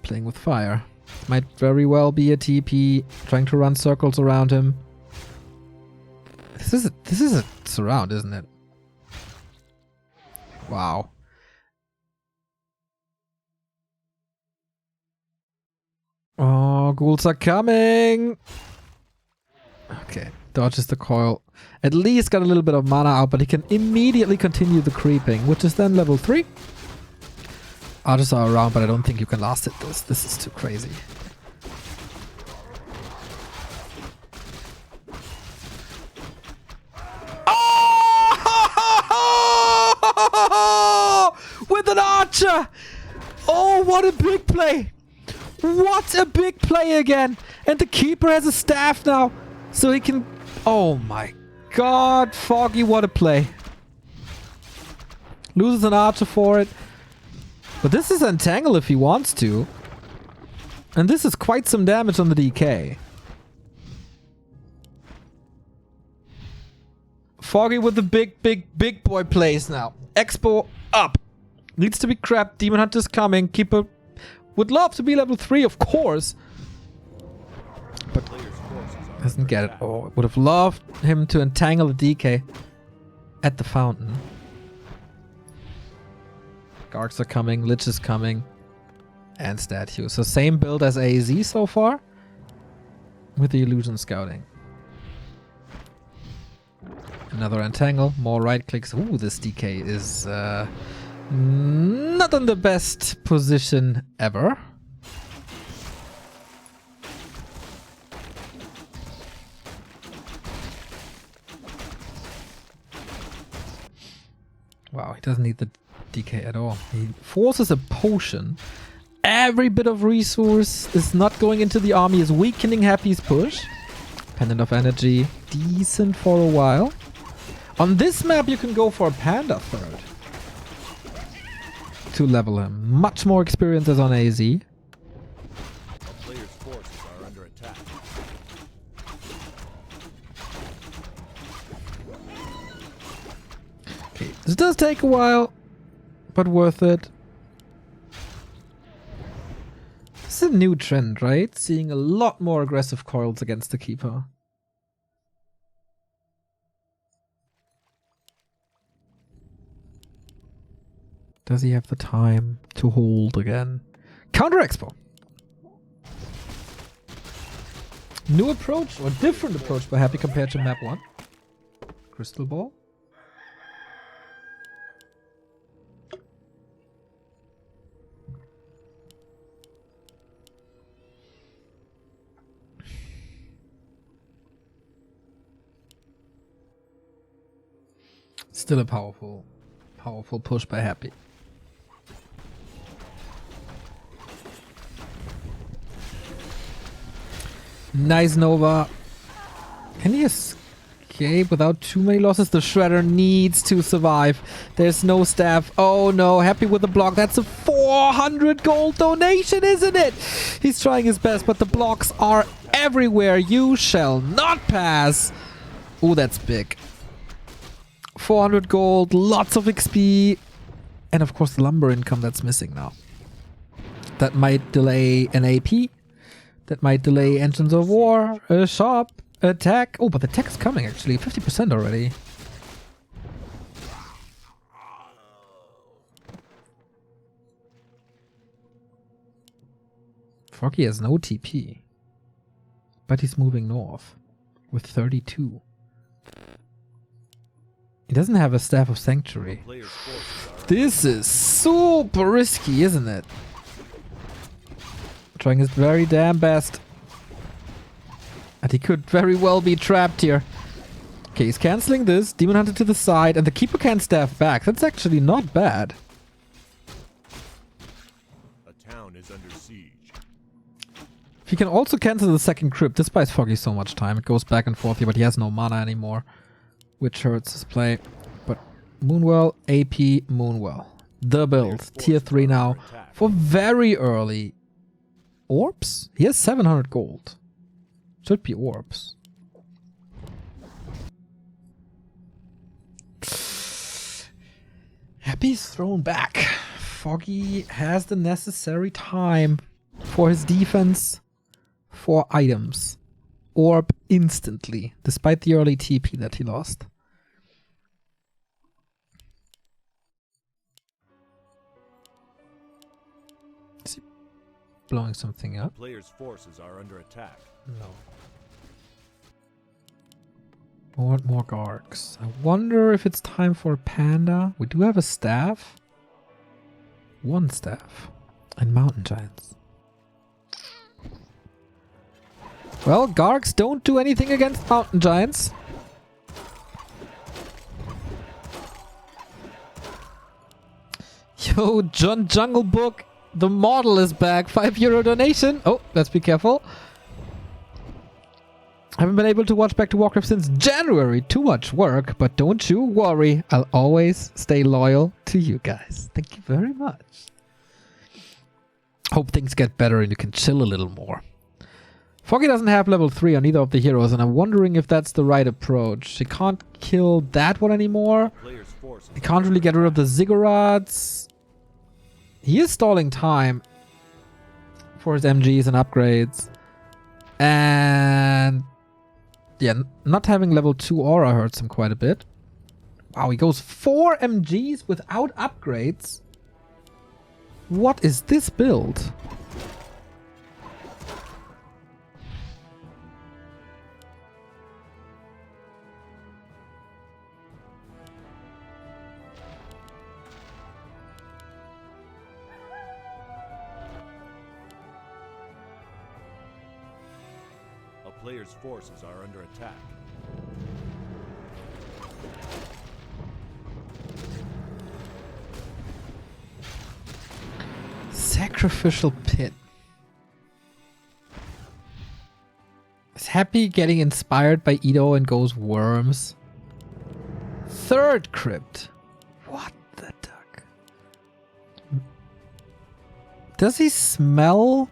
Playing with fire. Might very well be a TP. Trying to run circles around him. This is a surround, isn't it? Wow. Oh, ghouls are coming. Okay, dodges the coil. At least got a little bit of mana out, but he can immediately continue the creeping, which is then level 3. Archers are around, but I don't think you can last it this. This is too crazy. Oh! With an archer! Oh, what a big play! What a big play again! And the keeper has a staff now, so he can... Oh my god, Foggy, what a play. Loses an archer for it. But this is entangle if he wants to. And this is quite some damage on the DK. Foggy with the big boy plays now. Expo up. Needs to be crapped. Demon Hunter's coming. Keeper would love to be level 3, of course. But doesn't get it. Oh, would have loved him to entangle the DK at the fountain. Gargs are coming. Lich is coming. And statue. So same build as AZ so far. With the illusion scouting. Another entangle. More right clicks. Ooh, this DK is not in the best position ever. Wow, he doesn't need the DK at all. He forces a potion. Every bit of resource is not going into the army, is weakening Happy's push. Pendant of energy, decent for a while. On this map you can go for a Panda third to level him. Much more experience as on AZ. Player's forces are under attack. This does take a while, but worth it. This is a new trend, right? Seeing a lot more aggressive coils against the keeper. Does he have the time to hold again? Counter Expo. New approach or different approach by Happy compared to map 1. Crystal Ball. Still a powerful push by Happy. Nice Nova. Can he escape without too many losses? The Shredder needs to survive. There's no staff. Oh no, Happy with the block. That's a 400 gold donation, isn't it? He's trying his best, but the blocks are everywhere. You shall not pass. Oh, that's big. 400 gold, lots of XP, and of course the lumber income that's missing now. That might delay an AP. That might delay Engines of War, a shop, attack. Oh, but the tech is coming actually. 50% already. Foggy has no TP. But he's moving north with 32. He doesn't have a Staff of Sanctuary. This is super risky, isn't it? Trying his very damn best. And he could very well be trapped here. Okay, he's cancelling this. Demon Hunter to the side. And the Keeper can't staff back. That's actually not bad. A town is under siege. He can also cancel the second crypt. This buys Foggy so much time. It goes back and forth here, but he has no mana anymore. Which hurts his play. But Moonwell, AP, Moonwell. The build. Tier 3 now. For very early orbs? He has 700 gold. Should be orbs. Happy's thrown back. Foggy has the necessary time for his defense, for items. Orb instantly, despite the early TP that he lost. Is he blowing something up? Players' forces are under attack. No. More Gargs. I wonder if it's time for a Panda. We do have a staff. One staff. And Mountain Giants. Well, Gargs don't do anything against Mountain Giants. Yo, John Jungle Book. The model is back. €5 donation. Oh, let's be careful. Haven't been able to watch back to Warcraft since January. Too much work, but don't you worry. I'll always stay loyal to you guys. Thank you very much. Hope things get better and you can chill a little more. Foggy doesn't have level 3 on either of the heroes, and I'm wondering if that's the right approach. He can't kill that one anymore. He can't really get rid of the ziggurats. He is stalling time for his MGs and upgrades. And yeah, not having level 2 aura hurts him quite a bit. Wow, he goes 4 MGs without upgrades. What is this build? Players' forces are under attack. Sacrificial Pit. Is Happy getting inspired by Edo and goes worms? Third crypt. What the duck? Does he smell?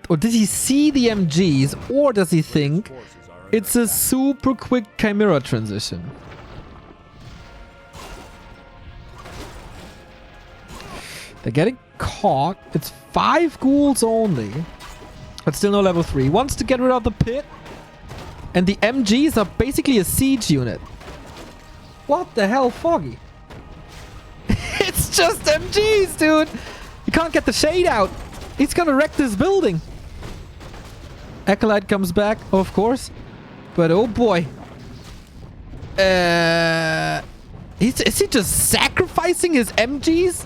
Or did he see the MGs, or does he think it's a super quick Chimera transition? They're getting caught. It's 5 ghouls only. But still no level 3. Wants to get rid of the pit. And the MGs are basically a siege unit. What the hell, Foggy? It's just MGs, dude. You can't get the shade out. He's gonna wreck this building. Acolyte comes back, of course. But oh boy. Is he just sacrificing his MGs?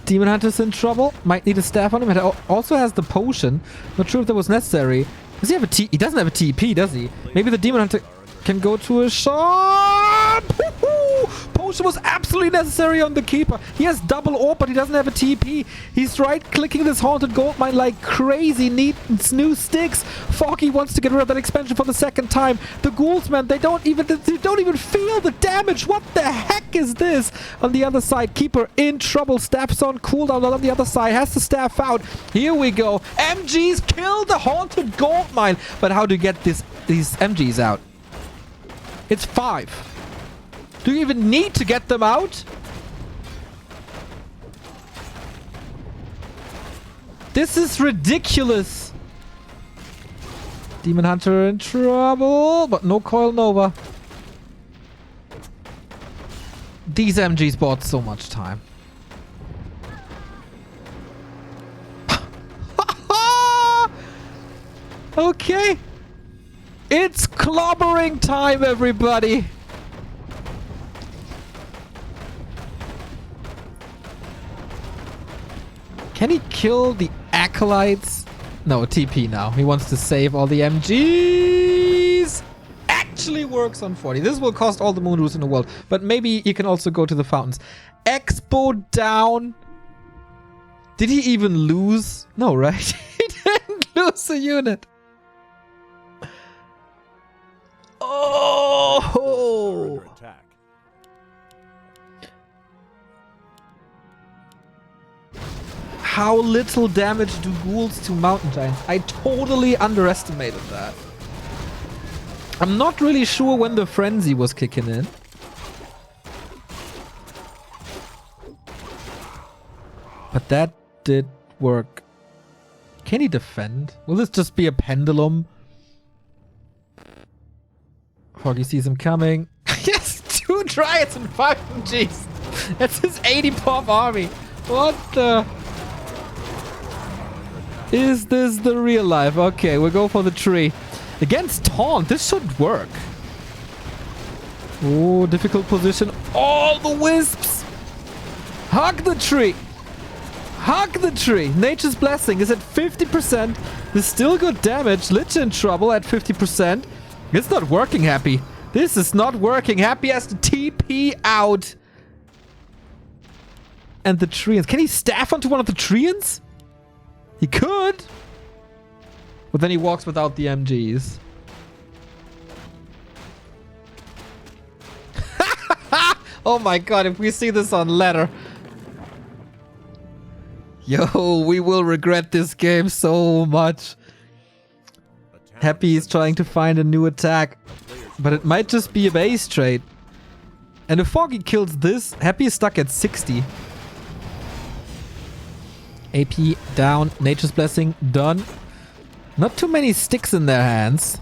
Demon Hunter's in trouble. Might need a staff on him. It also has the potion. Not sure if that was necessary. Does he have a T? He doesn't have a TP, does he? Maybe the Demon Hunter can go to a shot. Potion was absolutely necessary on the Keeper. He has double orb, but he doesn't have a TP. He's right-clicking this Haunted Goldmine like crazy. Needs new sticks. Foggy wants to get rid of that expansion for the second time. The ghouls, man, they don't even feel the damage. What the heck is this? On the other side, Keeper in trouble. Staff's on cooldown on the other side. Has the staff out. Here we go. MGs kill the Haunted Goldmine. But how do you get these MGs out? It's 5. Do you even need to get them out? This is ridiculous. Demon Hunter in trouble, but no Coil Nova. These MGs bought so much time. Okay. It's clobbering time, everybody. Can he kill the Acolytes? No, TP now. He wants to save all the MGs. Actually works on 40. This will cost all the moon rules in the world. But maybe you can also go to the fountains. Expo down. Did he even lose? No, right? He didn't lose a unit. Oh! Under attack. How little damage do ghouls to mountain giants? I totally underestimated that. I'm not really sure when the frenzy was kicking in. But that did work. Can he defend? Will this just be a pendulum? Foggy sees him coming. Yes, 2 Dryads and 5 MGs. That's his 80 pop army. What the... Is this the real life? Okay, we'll go for the tree. Against Taunt, this should work. Oh, difficult position. All the wisps! Hug the tree! Hug the tree! Nature's Blessing is at 50%. There's still good damage. Lich in trouble at 50%. It's not working, Happy. This is not working. Happy has to TP out. And the Treants. Can he staff onto one of the Treants? He could. But then he walks without the MGs. Oh my god, if we see this on ladder. Yo, we will regret this game so much. Happy is trying to find a new attack. But it might just be a base trade. And if Foggy kills this, Happy is stuck at 60. AP down. Nature's Blessing done. Not too many sticks in their hands.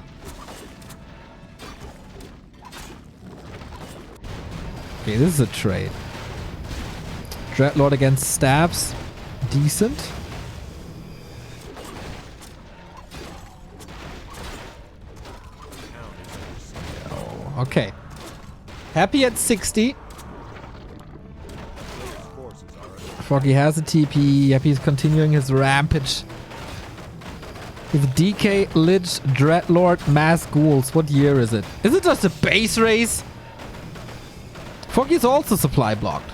Okay, this is a trade. Dreadlord against Staffs. Decent. Oh, okay. Happy at 60. Foggy has a TP. Happy's continuing his rampage. With DK, Lich, Dreadlord, Mass Ghouls. What year is it? Is it just a base race? Foggy's also supply blocked.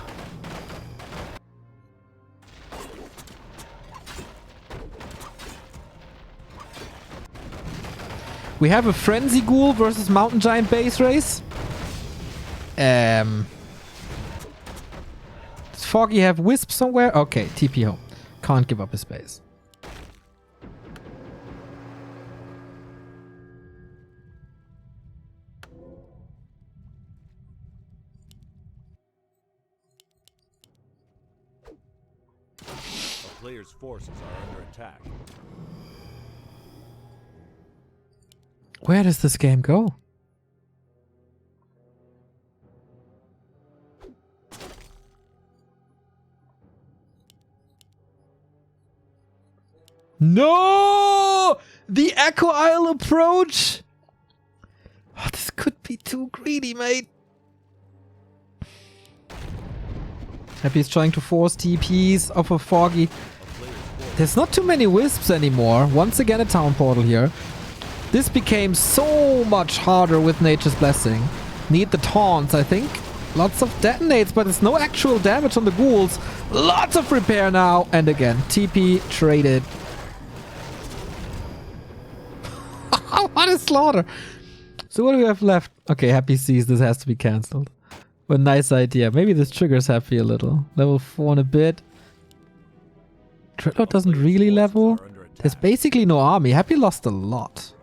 We have a Frenzy Ghoul versus Mountain Giant base race. Does Foggy have Wisp somewhere? Okay, TP home. Can't give up his base. player's forces are under attack. Where does this game go? No! The Echo Isle approach! Oh, this could be too greedy, mate. Happy's trying to force TPs off of Foggy. There's not too many wisps anymore. Once again, a town portal here. This became so much harder with Nature's Blessing. Need the taunts, I think. Lots of detonates, but there's no actual damage on the ghouls. Lots of repair now. And again, TP traded. What a slaughter. So what do we have left? Okay, Happy sees this has to be cancelled. But nice idea. Maybe this triggers Happy a little. Level 4 and a bit. Dreadlord doesn't really level. There's basically no army. Happy lost a lot.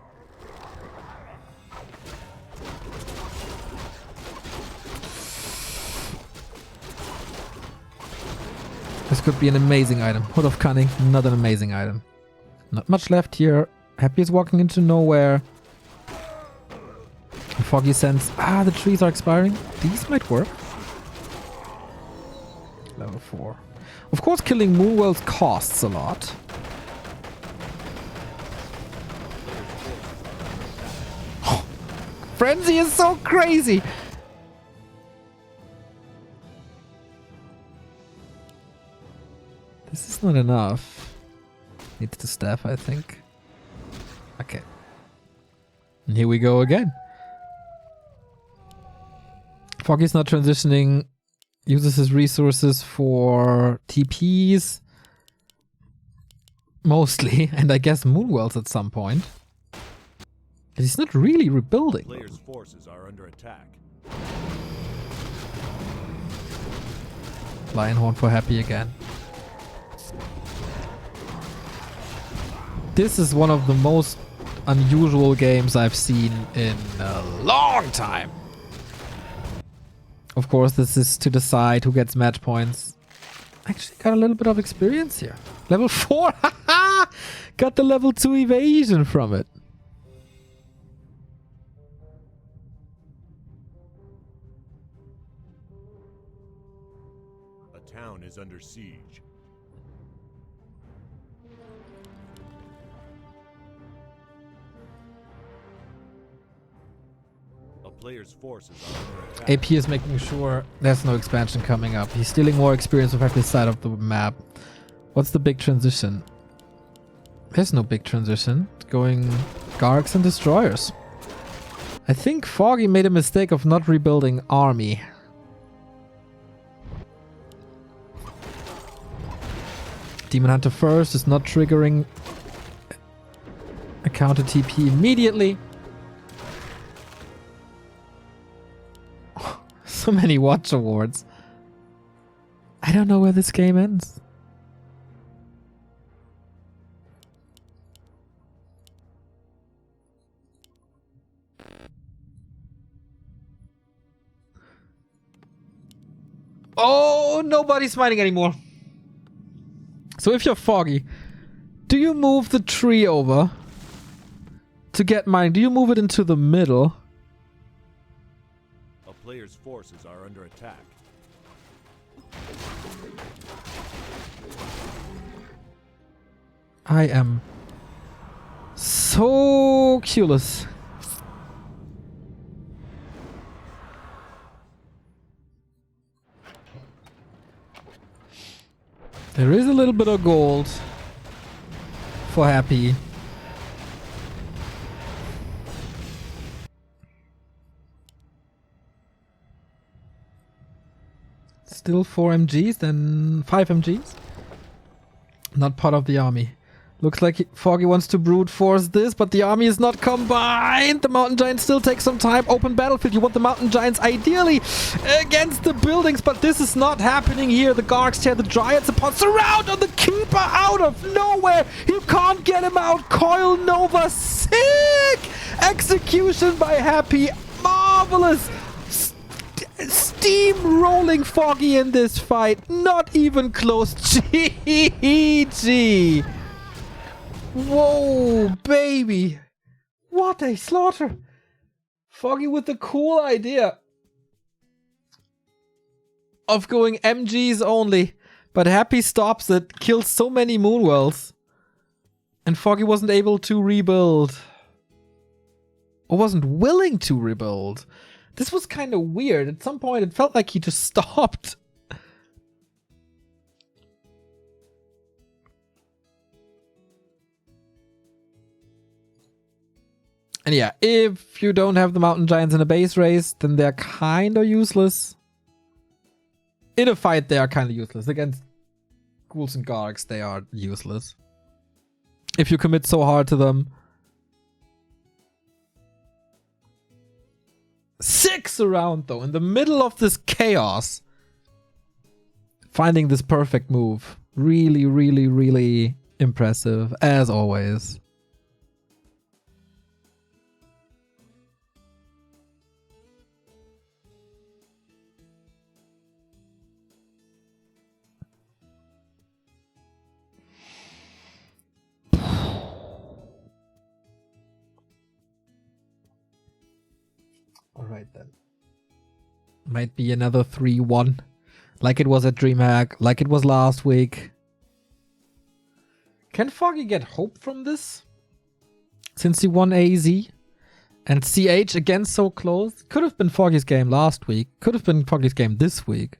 This could be an amazing item. Hood of Cunning, not an amazing item. Not much left here. Happy is walking into nowhere. Foggy sends... the trees are expiring. These might work. Level 4. Of course, killing Moonwells costs a lot. Frenzy is so crazy! This is not enough. Needs the staff, I think. Okay. And here we go again. Foggy's not transitioning. Uses his resources for TPs. Mostly. And I guess Moonwells at some point. But he's not really rebuilding. Player's forces are under attack. Lionhorn for Happy again. This is one of the most unusual games I've seen in a long time. Of course, this is to decide who gets match points. Actually got a little bit of experience here. Level 4! Haha! Got the level 2 evasion from it. A town is under siege. Player's forces are under attack. AP is making sure there's no expansion coming up. He's stealing more experience with every side of the map. What's the big transition? There's no big transition. It's going Gargs and Destroyers. I think Foggy made a mistake of not rebuilding army. Demon Hunter first is not triggering a counter TP immediately. So many watch awards. I don't know where this game ends. Oh, nobody's mining anymore. So if you're Foggy, do you move the tree over to get mining? Do you move it into the middle? Player's forces are under attack. I am so clueless. There is a little bit of gold for Happy. Still 4 MGs, then 5 MGs. Not part of the army. Looks like Foggy wants to brute force this, but the army is not combined. The mountain giants still take some time. Open battlefield. You want the mountain giants ideally against the buildings, but this is not happening here. The Gargs tear the giants apart. Surround on the keeper out of nowhere. You can't get him out. Coil Nova. Sick execution by Happy. Marvelous. Steamrolling Foggy in this fight. Not even close. GG. Whoa, baby. What a slaughter. Foggy with the cool idea of going MGs only. But Happy stops it. Kills so many Moonwells. And Foggy wasn't able to rebuild. Or wasn't willing to rebuild. This was kind of weird. At some point, it felt like he just stopped. And yeah, if you don't have the Mountain Giants in a base race, then they're kind of useless. In a fight, they are kind of useless. Against Ghouls and Gargs, they are useless. If you commit so hard to them. 6 around though, in the middle of this chaos. Finding this perfect move. Really, really, really impressive, as always. Alright then. Might be another 3-1. Like it was at DreamHack. Like it was last week. Can Foggy get hope from this? Since he won AZ. And CH again so close. Could have been Foggy's game last week. Could have been Foggy's game this week.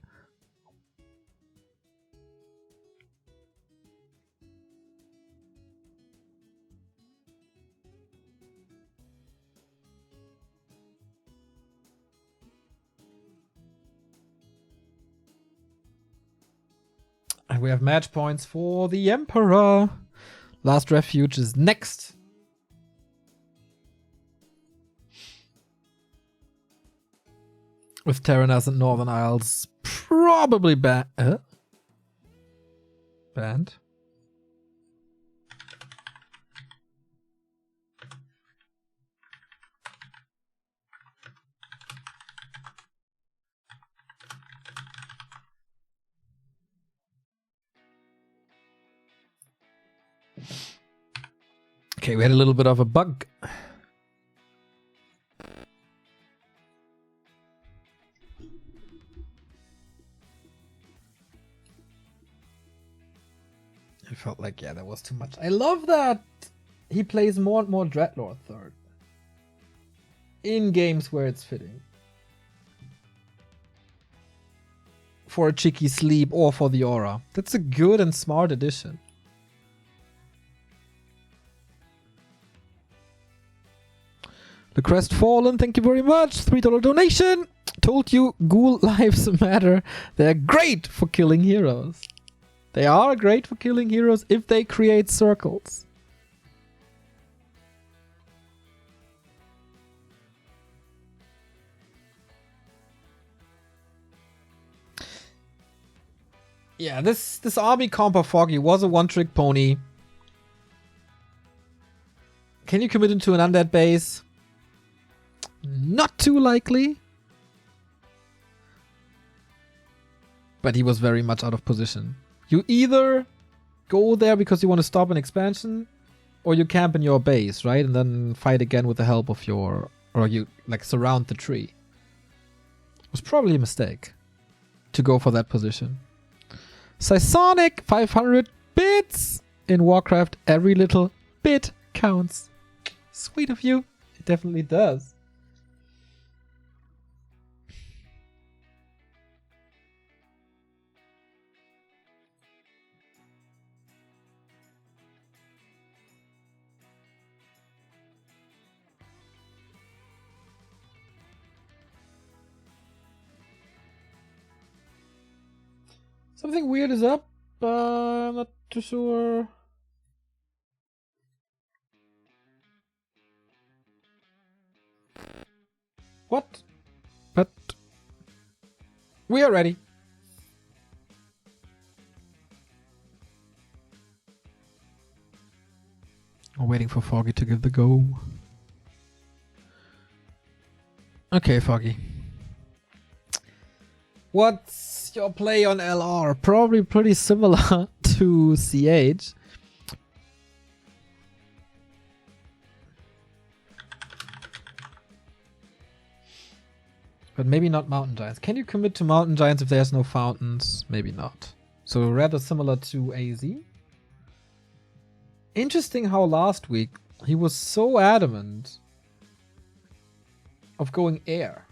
And we have match points for the Emperor. Last Refuge is next. With Terranas and Northern Isles probably banned. Okay, we had a little bit of a bug. I felt like, yeah, that was too much. I love that he plays more and more Dreadlord third. In games where it's fitting. For a cheeky sleep or for the aura. That's a good and smart addition. The Crestfallen, thank you very much. $3 donation. Told you, ghoul lives matter. They're great for killing heroes. They are great for killing heroes if they create circles. Yeah, this army comp of Foggy was a one-trick pony. Can you commit into an undead base? Not too likely. But he was very much out of position. You either go there because you want to stop an expansion, or you camp in your base, right? And then fight again with the help of your... Or you, like, surround the tree. It was probably a mistake to go for that position. Sysonic, 500 bits! In Warcraft, every little bit counts. Sweet of you. It definitely does. Something weird is up. I'm not too sure. What? But we are ready. I'm waiting for Foggy to give the go. Okay, Foggy. What's your play on LR? Probably pretty similar to CH. But maybe not Mountain Giants. Can you commit to Mountain Giants if there's no fountains? Maybe not. So rather similar to AZ. Interesting how last week he was so adamant of going air.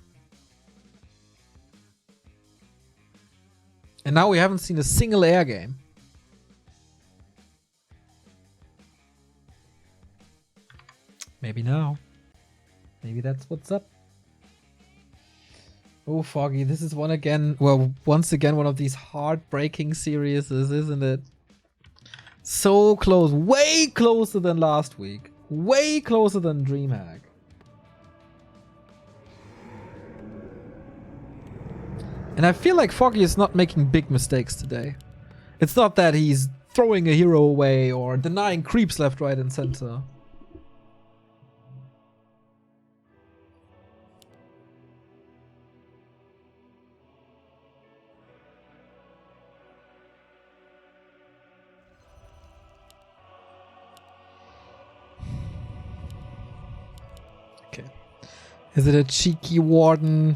And now we haven't seen a single air game. Maybe now. Maybe that's what's up. Oh, Foggy, this is once again one of these heartbreaking series, isn't it? So close, way closer than last week. Way closer than DreamHack. And I feel like Foggy is not making big mistakes today. It's not that he's throwing a hero away or denying creeps left, right, and center. Okay. Is it a cheeky Warden?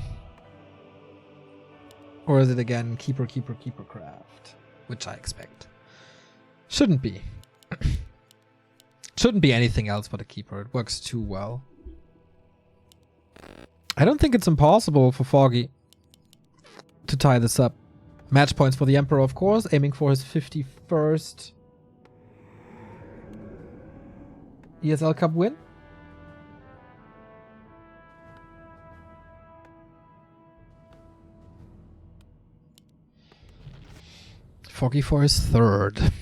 Or is it again keeper craft? Which I expect. Shouldn't be. Shouldn't be anything else but a keeper. It works too well. I don't think it's impossible for Foggy to tie this up. Match points for the Emperor, of course. Aiming for his 51st ESL Cup win. Foggy for his 3rd.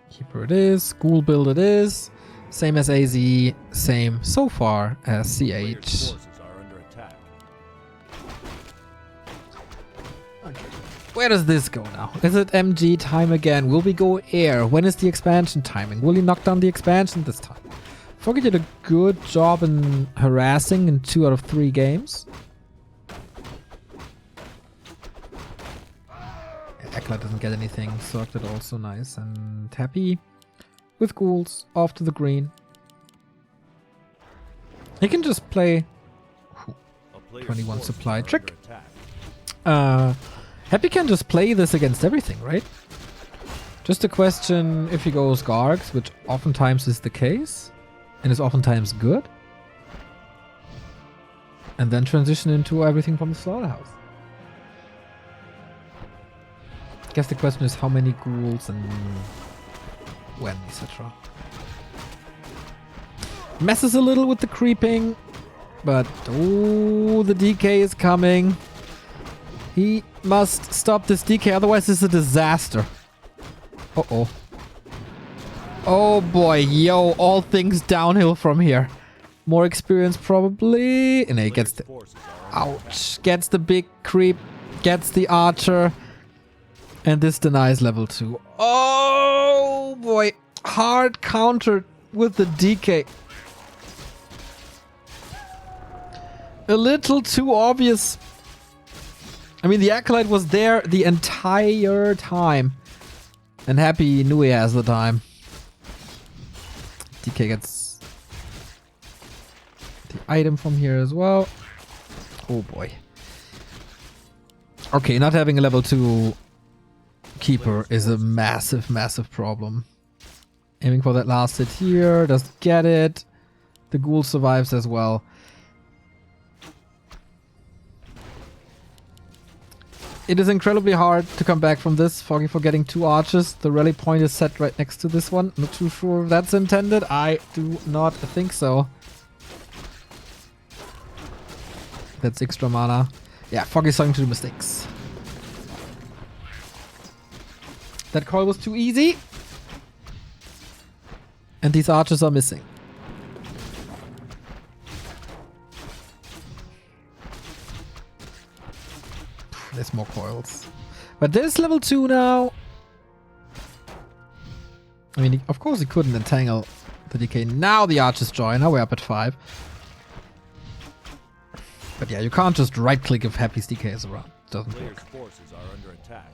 Keeper it is. School build it is. Same as AZ. Same so far as CH. Okay. Where does this go now? Is it MG time again? Will we go air? When is the expansion timing? Will he knock down the expansion this time? Foggy did a good job in harassing in 2 out of 3 games. Ekla doesn't get anything. Circled also nice and happy. With ghouls off to the green. He can just play 21 supply trick. Happy can just play this against everything, right? Just a question if he goes Gargs, which oftentimes is the case. And is oftentimes good. And then transition into everything from the slaughterhouse. I guess the question is how many ghouls and when, etc. Messes a little with the creeping. But, oh, the DK is coming. He must stop this DK, otherwise it's a disaster. Uh-oh. Oh boy, yo, all things downhill from here. More experience probably. And he gets the... Ouch. Gets the big creep. Gets the archer. And this denies level 2. Oh boy. Hard countered with the DK. A little too obvious. I mean, the Acolyte was there the entire time. And Happy knew he has the time. DK gets the item from here as well. Oh boy. Okay, not having a level 2 keeper is a massive, massive problem. Aiming for that last hit here. Doesn't get it. The ghoul survives as well. It is incredibly hard to come back from this. Foggy for getting 2 archers. The rally point is set right next to this one. Not too sure if that's intended. I do not think so. That's extra mana. Yeah, Foggy's starting to do mistakes. That call was too easy. And these archers are missing. There's more coils. But there's level 2 now. I mean, of course he couldn't entangle the decay. Now the archers join. Now we're up at 5. But yeah, you can't just right-click if Happy's decays around. Doesn't Players' work. forces are under attack.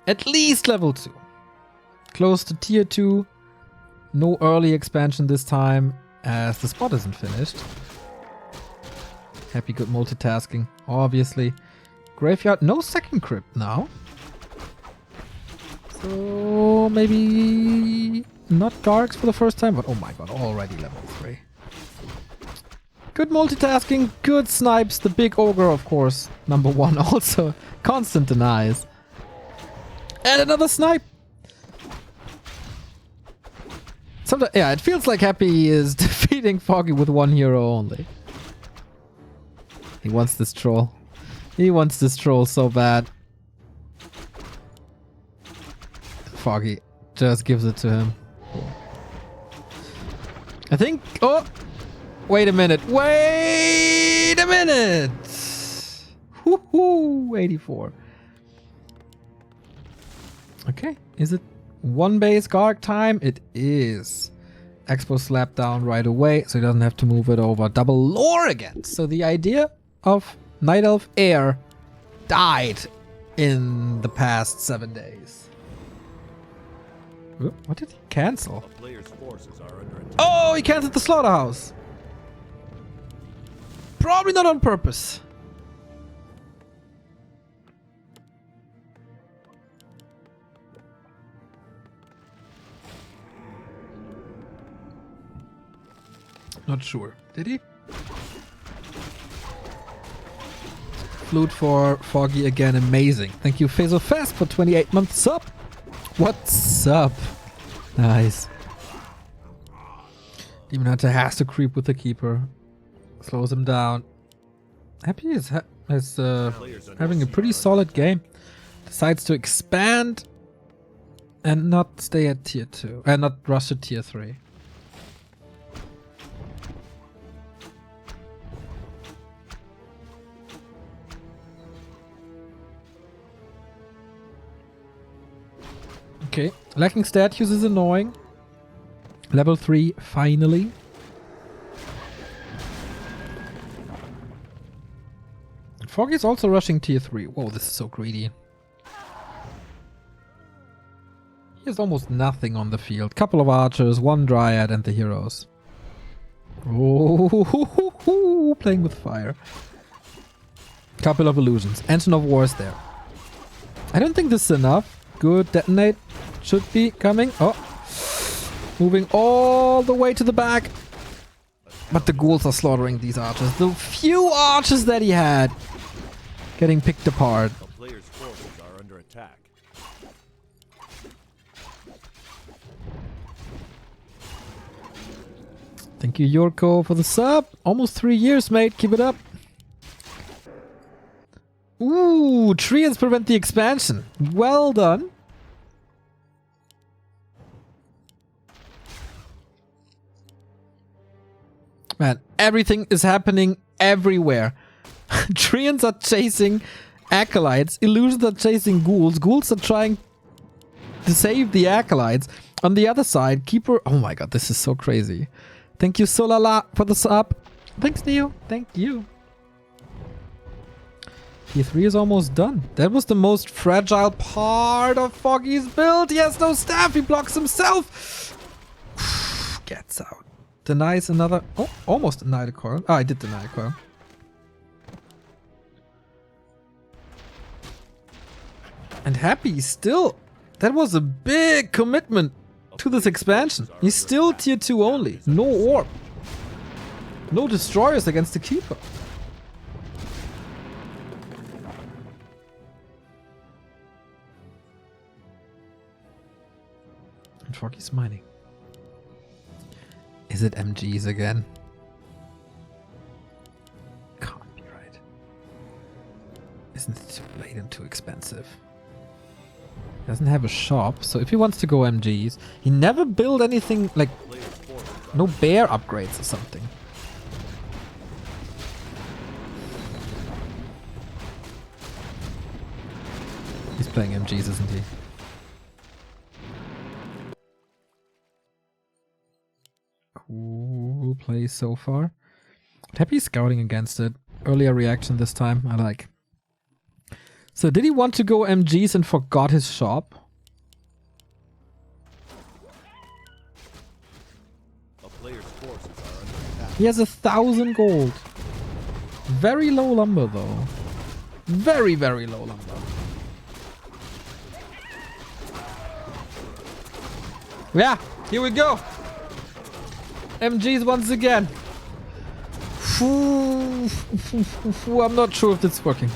At least level 2. Close to tier 2. No early expansion this time, as the spot isn't finished. Happy good multitasking, obviously. Graveyard, no second crypt now. So maybe not Gargs for the first time, but oh my god, already level 3. Good multitasking, good snipes. The big ogre, of course, number 1 also. Constant denies. And another snipe. Sometimes, yeah, it feels like Happy is defeating Foggy with 1 hero only. He wants this troll. He wants this troll so bad. Foggy just gives it to him. I think... Oh! Wait a minute. Wait a minute! Woohoo! 84. Okay. Is it 1 base Garg time? It is. Expo slap down right away, so he doesn't have to move it over. Double lore again. So the idea of Night Elf Air died in the past 7 days. What did he cancel? A player's forces are under attack. Oh, he canceled the slaughterhouse. Probably not on purpose. Not sure. Did he? Flute for Foggy again. Amazing. Thank you, Fast for 28 months sub. What's up? Nice. Demon Hunter has to creep with the Keeper. Slows him down. Happy is having a pretty solid game. Decides to expand and not stay at tier 2. And not rush to tier 3. Okay, lacking statues is annoying. Level 3, finally. Foggy's also rushing tier 3. Whoa, this is so greedy. He has almost nothing on the field. Couple of archers, 1 dryad, and the heroes. Oh, playing with fire. Couple of illusions. Engine of War is there. I don't think this is enough. Good, detonate. Should be coming. Oh. Moving all the way to the back. But the ghouls are slaughtering these archers. The few archers that he had getting picked apart. A player's forces are under attack. Thank you, Yorko, for the sub. Almost 3 years, mate. Keep it up. Ooh, Treants prevent the expansion. Well done. Man, everything is happening everywhere. Treants are chasing acolytes. Illusions are chasing ghouls. Ghouls are trying to save the acolytes. On the other side, Keeper... Oh my god, this is so crazy. Thank you, Solala, for the sub. Thanks, Neo. Thank you. Tier 3 is almost done. That was the most fragile part of Foggy's build. He has no staff. He blocks himself. Gets out. Denies another... Oh, almost denied a coil. Oh, I did deny a coil. And Happy still... That was a big commitment to this expansion. He's still tier 2 only. No orb. No destroyers against the Keeper. And Foggy's mining. Is it MGs again? Can't be right. Isn't it too late and too expensive? Doesn't have a shop, so if he wants to go MGs, he never built anything like no bear upgrades or something. He's playing MGs, isn't he? Cool play so far. Happy scouting against it. Earlier reaction this time, I like. So did he want to go MGs and forgot his shop? A player's forces are under attack. He has 1,000 gold. Very low lumber though. Very, very low lumber. Yeah, here we go. MGs once again. I'm not sure if this is working.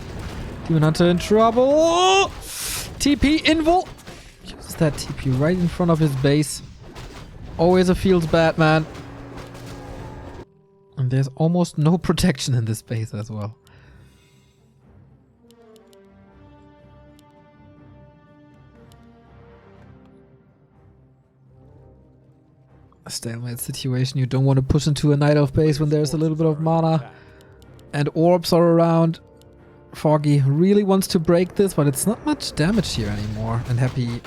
Demon Hunter in trouble. TP invul. Uses that TP right in front of his base. Always a feels bad, man. And there's almost no protection in this base as well. A stalemate situation. You don't want to push into a Night Elf base when there's a little bit of mana and orbs are around. Foggy really wants to break this, but it's not much damage here anymore. And Happy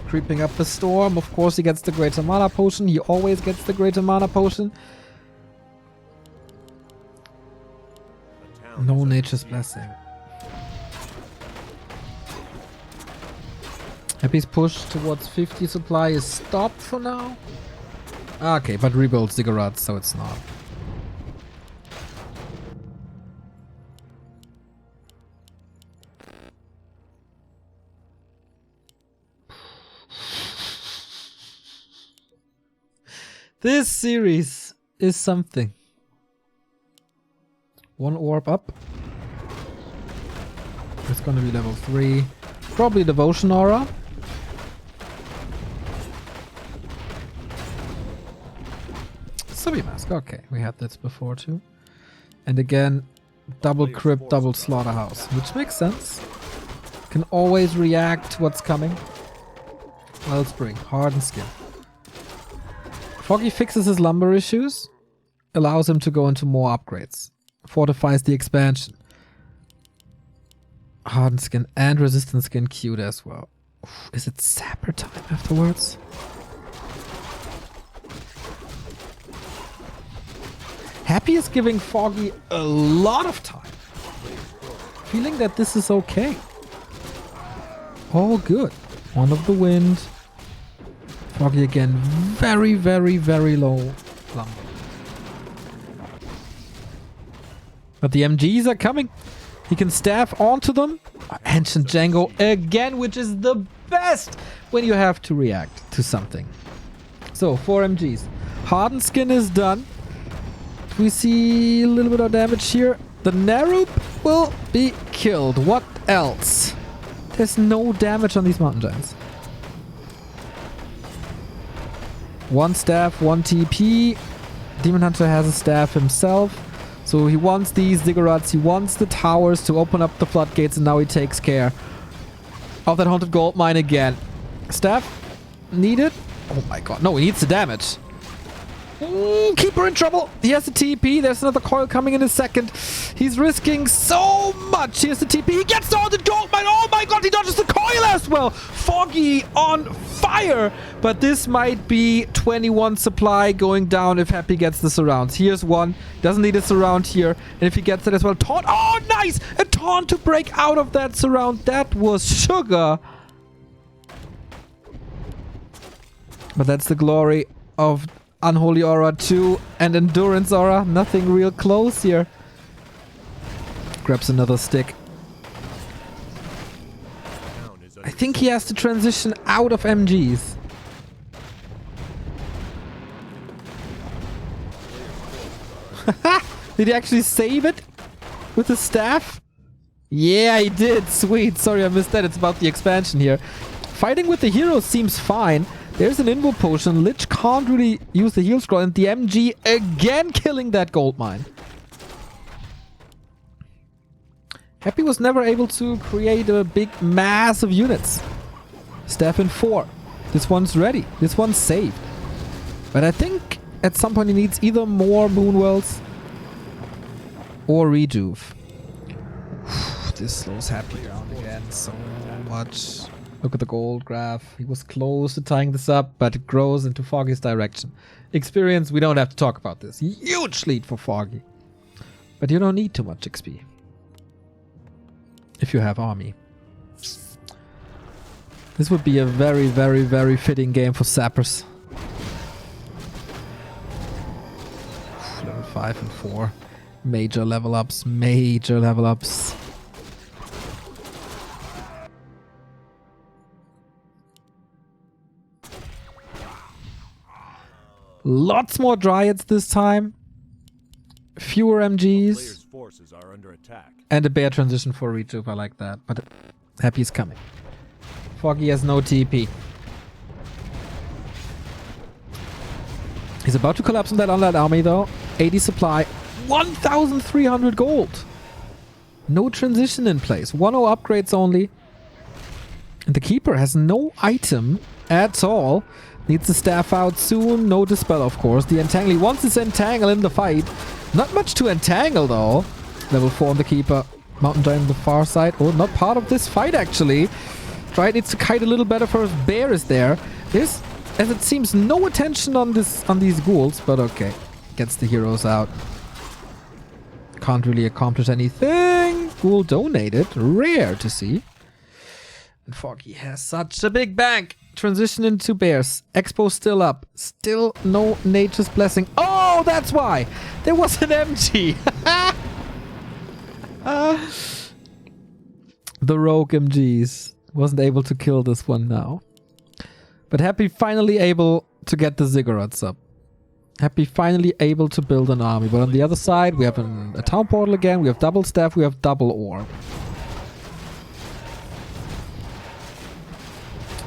creeping up the storm. Of course he gets the greater mana potion. He always gets the greater mana potion. No Nature's Blessing. Happy's push towards 50 supply is stopped for now. Okay, but rebuild Ziggurats, so it's not. This series is something. One orb up. It's gonna be level 3. Probably Devotion Aura. Subby Mask, okay, we had this before too. And again, double crypt, double slaughterhouse, which makes sense. Can always react to what's coming. Wellspring, hardened skin. Foggy fixes his lumber issues, allows him to go into more upgrades. Fortifies the expansion. Hardened skin and resistant skin queued as well. Oof, is it Sapper time afterwards? Happy is giving Foggy a lot of time. Feeling that this is okay. All good. One of the wind. Foggy again, very, very, very low lumber. But the MGs are coming. He can staff onto them. Ancient Django again, which is the best when you have to react to something. So, 4 MGs. Hardened skin is done. We see a little bit of damage here. The Narup will be killed. What else? There's no damage on these mountain giants. One staff, one TP. Demon Hunter has a staff himself. So he wants these Ziggurats. He wants the towers to open up the floodgates, and now he takes care of that haunted gold mine again. Staff needed. Oh my god. No, he needs the damage. Keeper in trouble. He has the TP. There's another coil coming in a second. He's risking so much. Here's the TP. He gets all the gold mine. Oh my god, he dodges the coil as well. Foggy on fire. But this might be 21 supply going down if Happy gets the surrounds. Here's one. Doesn't need a surround here. And if he gets it as well, taunt. Oh, nice. A taunt to break out of that surround. That was sugar. But that's the glory of Unholy Aura 2 and Endurance Aura. Nothing real close here. Grabs another stick. I think he has to transition out of MGs. Did he actually save it with the staff? Yeah, he did. Sweet. Sorry I missed that. It's about the expansion here. Fighting with the heroes seems fine. There's an invul potion. Lich can't really use the heal scroll. And the MG again killing that gold mine. Happy was never able to create a big mass of units. Staff in 4. This one's ready. This one's saved. But I think at some point he needs either more Moonwells or Rejuve. This slows Happy down again. again so much. Look at the gold graph. He was close to tying this up, but it grows into Foggy's direction. Experience, we don't have to talk about this. Huge lead for Foggy. But you don't need too much XP. If you have army. This would be a very, very, very fitting game for sappers. Level 5 and 4. Major level ups. Major level ups. Lots more Dryads this time. Fewer MGs. Player's forces are under attack. And a bear transition for Rejuve. I like that. But Happy's coming. Foggy has no TP. He's about to collapse on that unled army though. 80 supply. 1,300 gold. No transition in place. 1-0 upgrades only. And the keeper has no item at all. Needs the staff out soon. No dispel, of course. The entangle. He wants his entangle in the fight. Not much to entangle, though. Level 4 on the keeper. Mountain Giant on the far side. Oh, not part of this fight, actually. Dryad needs to kite a little better first. Bear is there. There's, as it seems, no attention on these ghouls, but okay. Gets the heroes out. Can't really accomplish anything. Ghoul donated. Rare to see. And Foggy has such a big bank. Transition into bears. Expo still up. Still no Nature's Blessing. Oh, that's why. There was an MG. The rogue MGs. Wasn't able to kill this one now. But Happy finally able to get the ziggurats up. Happy finally able to build an army. But on the other side, we have a town portal again. We have double staff. We have double orb.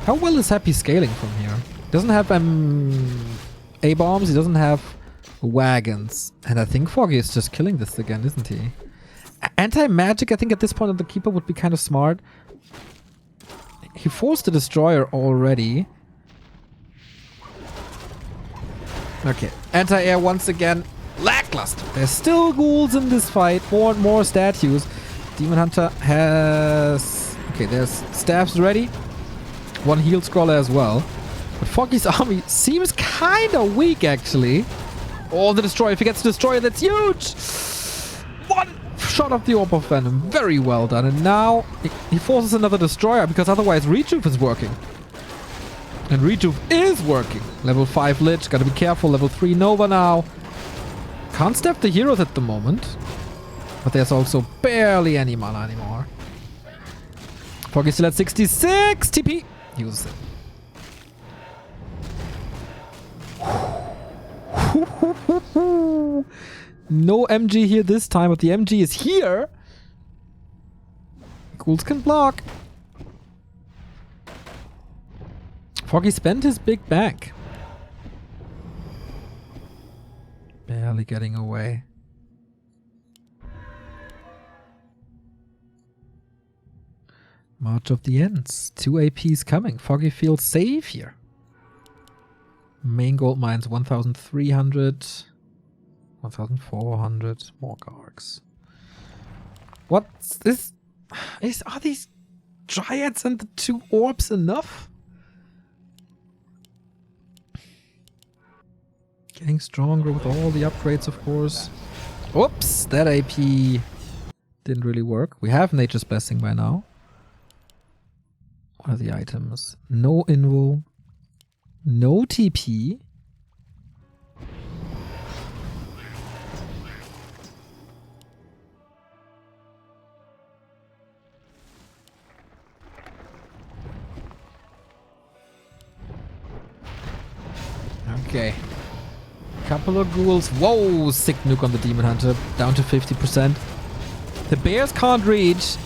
How well is Happy scaling from here? He doesn't have A-bombs. He doesn't have wagons. And I think Foggy is just killing this again, isn't he? Anti-magic, I think at this point of the keeper would be kind of smart. He forced the destroyer already. Okay. Anti-air once again. Lackluster. There's still ghouls in this fight. More and more statues. Demon Hunter has... Okay, there's staffs ready. One heal scroller as well. But Foggy's army seems kind of weak, actually. Oh, the destroyer. If he gets the destroyer, that's huge! One shot of the Orb of Venom. Very well done. And now he forces another destroyer because otherwise Rejuve is working. And Rejuve is working. Level 5 Lich. Gotta be careful. Level 3 Nova now. Can't step the heroes at the moment. But there's also barely any mana anymore. Foggy still at 66. TP. Use it. No MG here this time, but the MG is here. Ghouls can block. Foggy spent his big bank. Barely getting away. March of the Ends. 2 APs coming. Foggy feels safe here. Main gold mines 1,300. 1,400. More Gargs. What's this? Are these Dryads and the 2 orbs enough? Getting stronger with all the upgrades, of course. Oops, that AP didn't really work. We have Nature's Blessing by now. What are the items? No Invo. No TP. Okay. Couple of ghouls. Whoa! Sick nuke on the Demon Hunter. Down to 50%. The bears can't reach.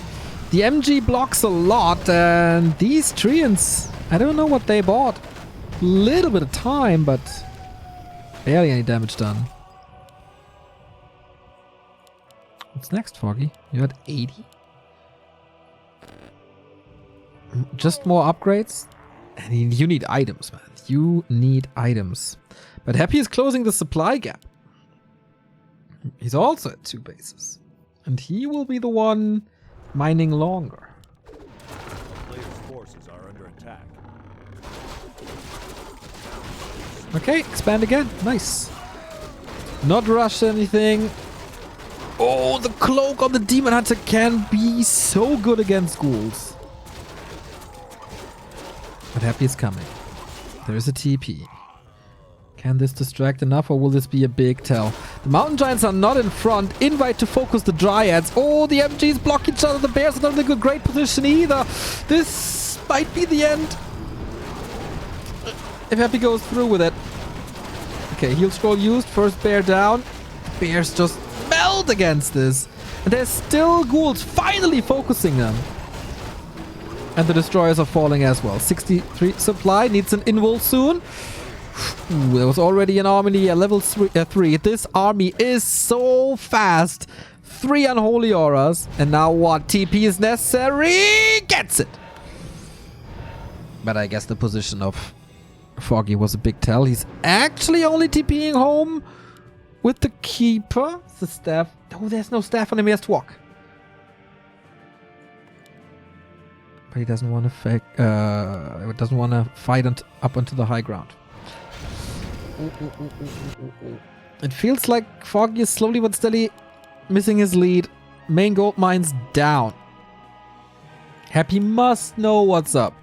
The MG blocks a lot, and these Treants, I don't know what they bought. Little bit of time, but barely any damage done. What's next, Foggy? You had 80? Just more upgrades? And you need items, man. You need items. But Happy is closing the supply gap. He's also at 2 bases. And he will be the one mining longer. forces are under attack. Okay, expand again. Nice. Not rush anything. Oh, the cloak on the Demon Hunter can be so good against ghouls. But Happy is coming. There is a TP. Can this distract enough, or will this be a big tell? The Mountain Giants are not in front. Invite to focus the Dryads. Oh, the MGs block each other. The Bears are not in a great position either. This might be the end. If Happy goes through with it. Okay, heal scroll used. First bear down. The Bears just melt against this. And there's still ghouls finally focusing them. And the destroyers are falling as well. 63 supply. Needs an invul soon. Ooh, there was already an army at level 3. This army is so fast. 3 unholy auras. And now what? TP is necessary. Gets it. But I guess the position of Foggy was a big tell. He's actually only TPing home with the Keeper. The staff. Oh, there's no staff on him. He has to walk. But he doesn't want to fake. Doesn't want to fight up onto the high ground. It feels like Foggy is slowly but steadily missing his lead. Main gold mine's down. Happy must know what's up.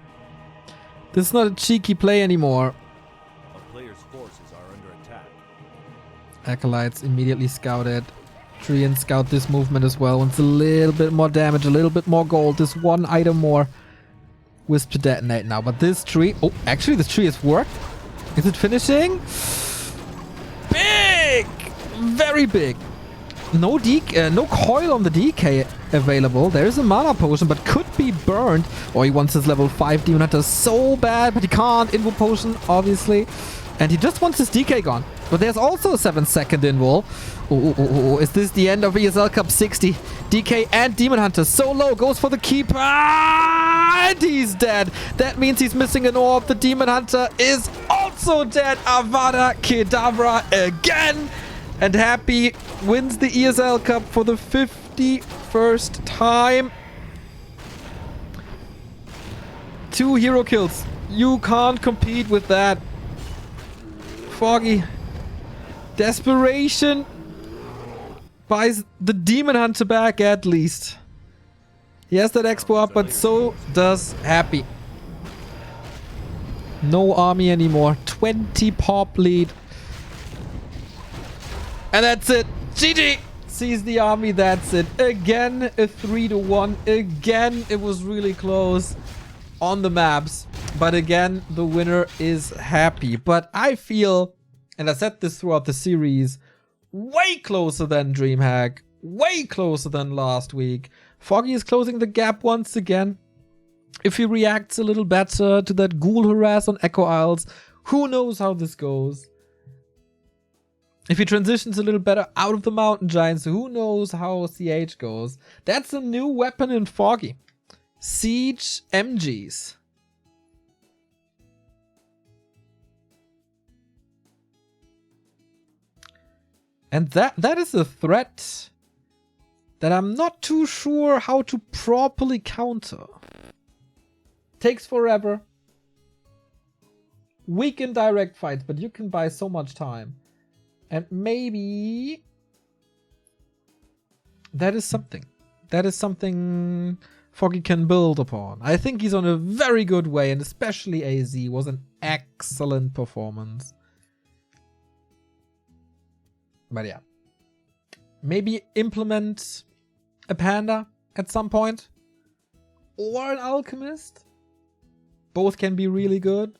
This is not a cheeky play anymore. A player's forces are under attack. Acolytes immediately scouted. Treant scout this movement as well. Wants a little bit more damage, a little bit more gold. This one item more. Wisp to detonate now. But this tree... Oh, actually this tree has worked. Is it finishing? Big! Very big. No coil on the DK available. There is a mana potion, but could be burned. Or he wants his level 5 Demon Hunter so bad, but he can't. Invul potion, obviously. And he just wants his DK gone. But there's also a 7-second invul. Oh, is this the end of ESL Cup 60? DK and Demon Hunter so low. Goes for the Keeper. And he's dead. That means he's missing an orb. The Demon Hunter is also dead. Avada Kedavra again. And Happy wins the ESL Cup for the 51st time. 2 hero kills. You can't compete with that. Foggy. Desperation buys the Demon Hunter back at least. He has that expo up, but so does Happy. No army anymore. 20 pop lead. And that's it. GG! Sees the army, that's it. Again, a 3-1. Again, it was really close on the maps. But again, the winner is Happy. But I feel, and I said this throughout the series, way closer than DreamHack. Way closer than last week. Foggy is closing the gap once again. If he reacts a little better to that ghoul harass on Echo Isles, who knows how this goes. If he transitions a little better out of the Mountain Giants, who knows how CH goes. That's a new weapon in Foggy. Siege MGs. And that is a threat that I'm not too sure how to properly counter. Takes forever. Weak in direct fights, but you can buy so much time. And maybe that is something. That is something Foggy can build upon. I think he's on a very good way, and especially AZ was an excellent performance. But yeah. Maybe implement a Panda at some point. Or an Alchemist. Both can be really good.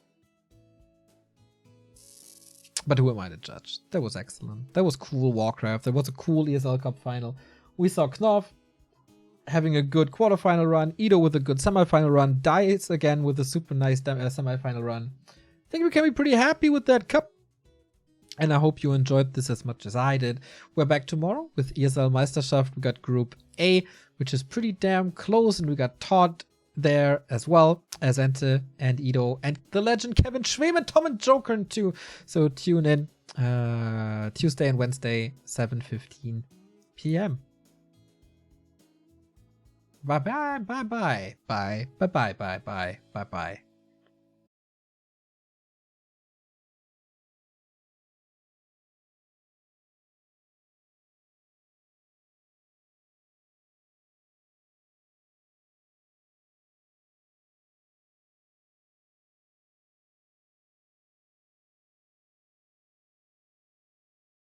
But who am I to judge? That was excellent. That was cool Warcraft. That was a cool ESL Cup final. We saw Knopf having a good quarterfinal run. Ido with a good semifinal run. Dice again with a super nice semifinal run. I think we can be pretty happy with that cup. And I hope you enjoyed this as much as I did. We're back tomorrow with ESL Meisterschaft. We got Group A, which is pretty damn close. And we got Todd there as well as Ente and Ido and the legend Kevin Schwem and Tom and Joker too. So tune in Tuesday and Wednesday, 7:15 p.m. Bye bye bye bye bye bye bye bye bye bye bye bye.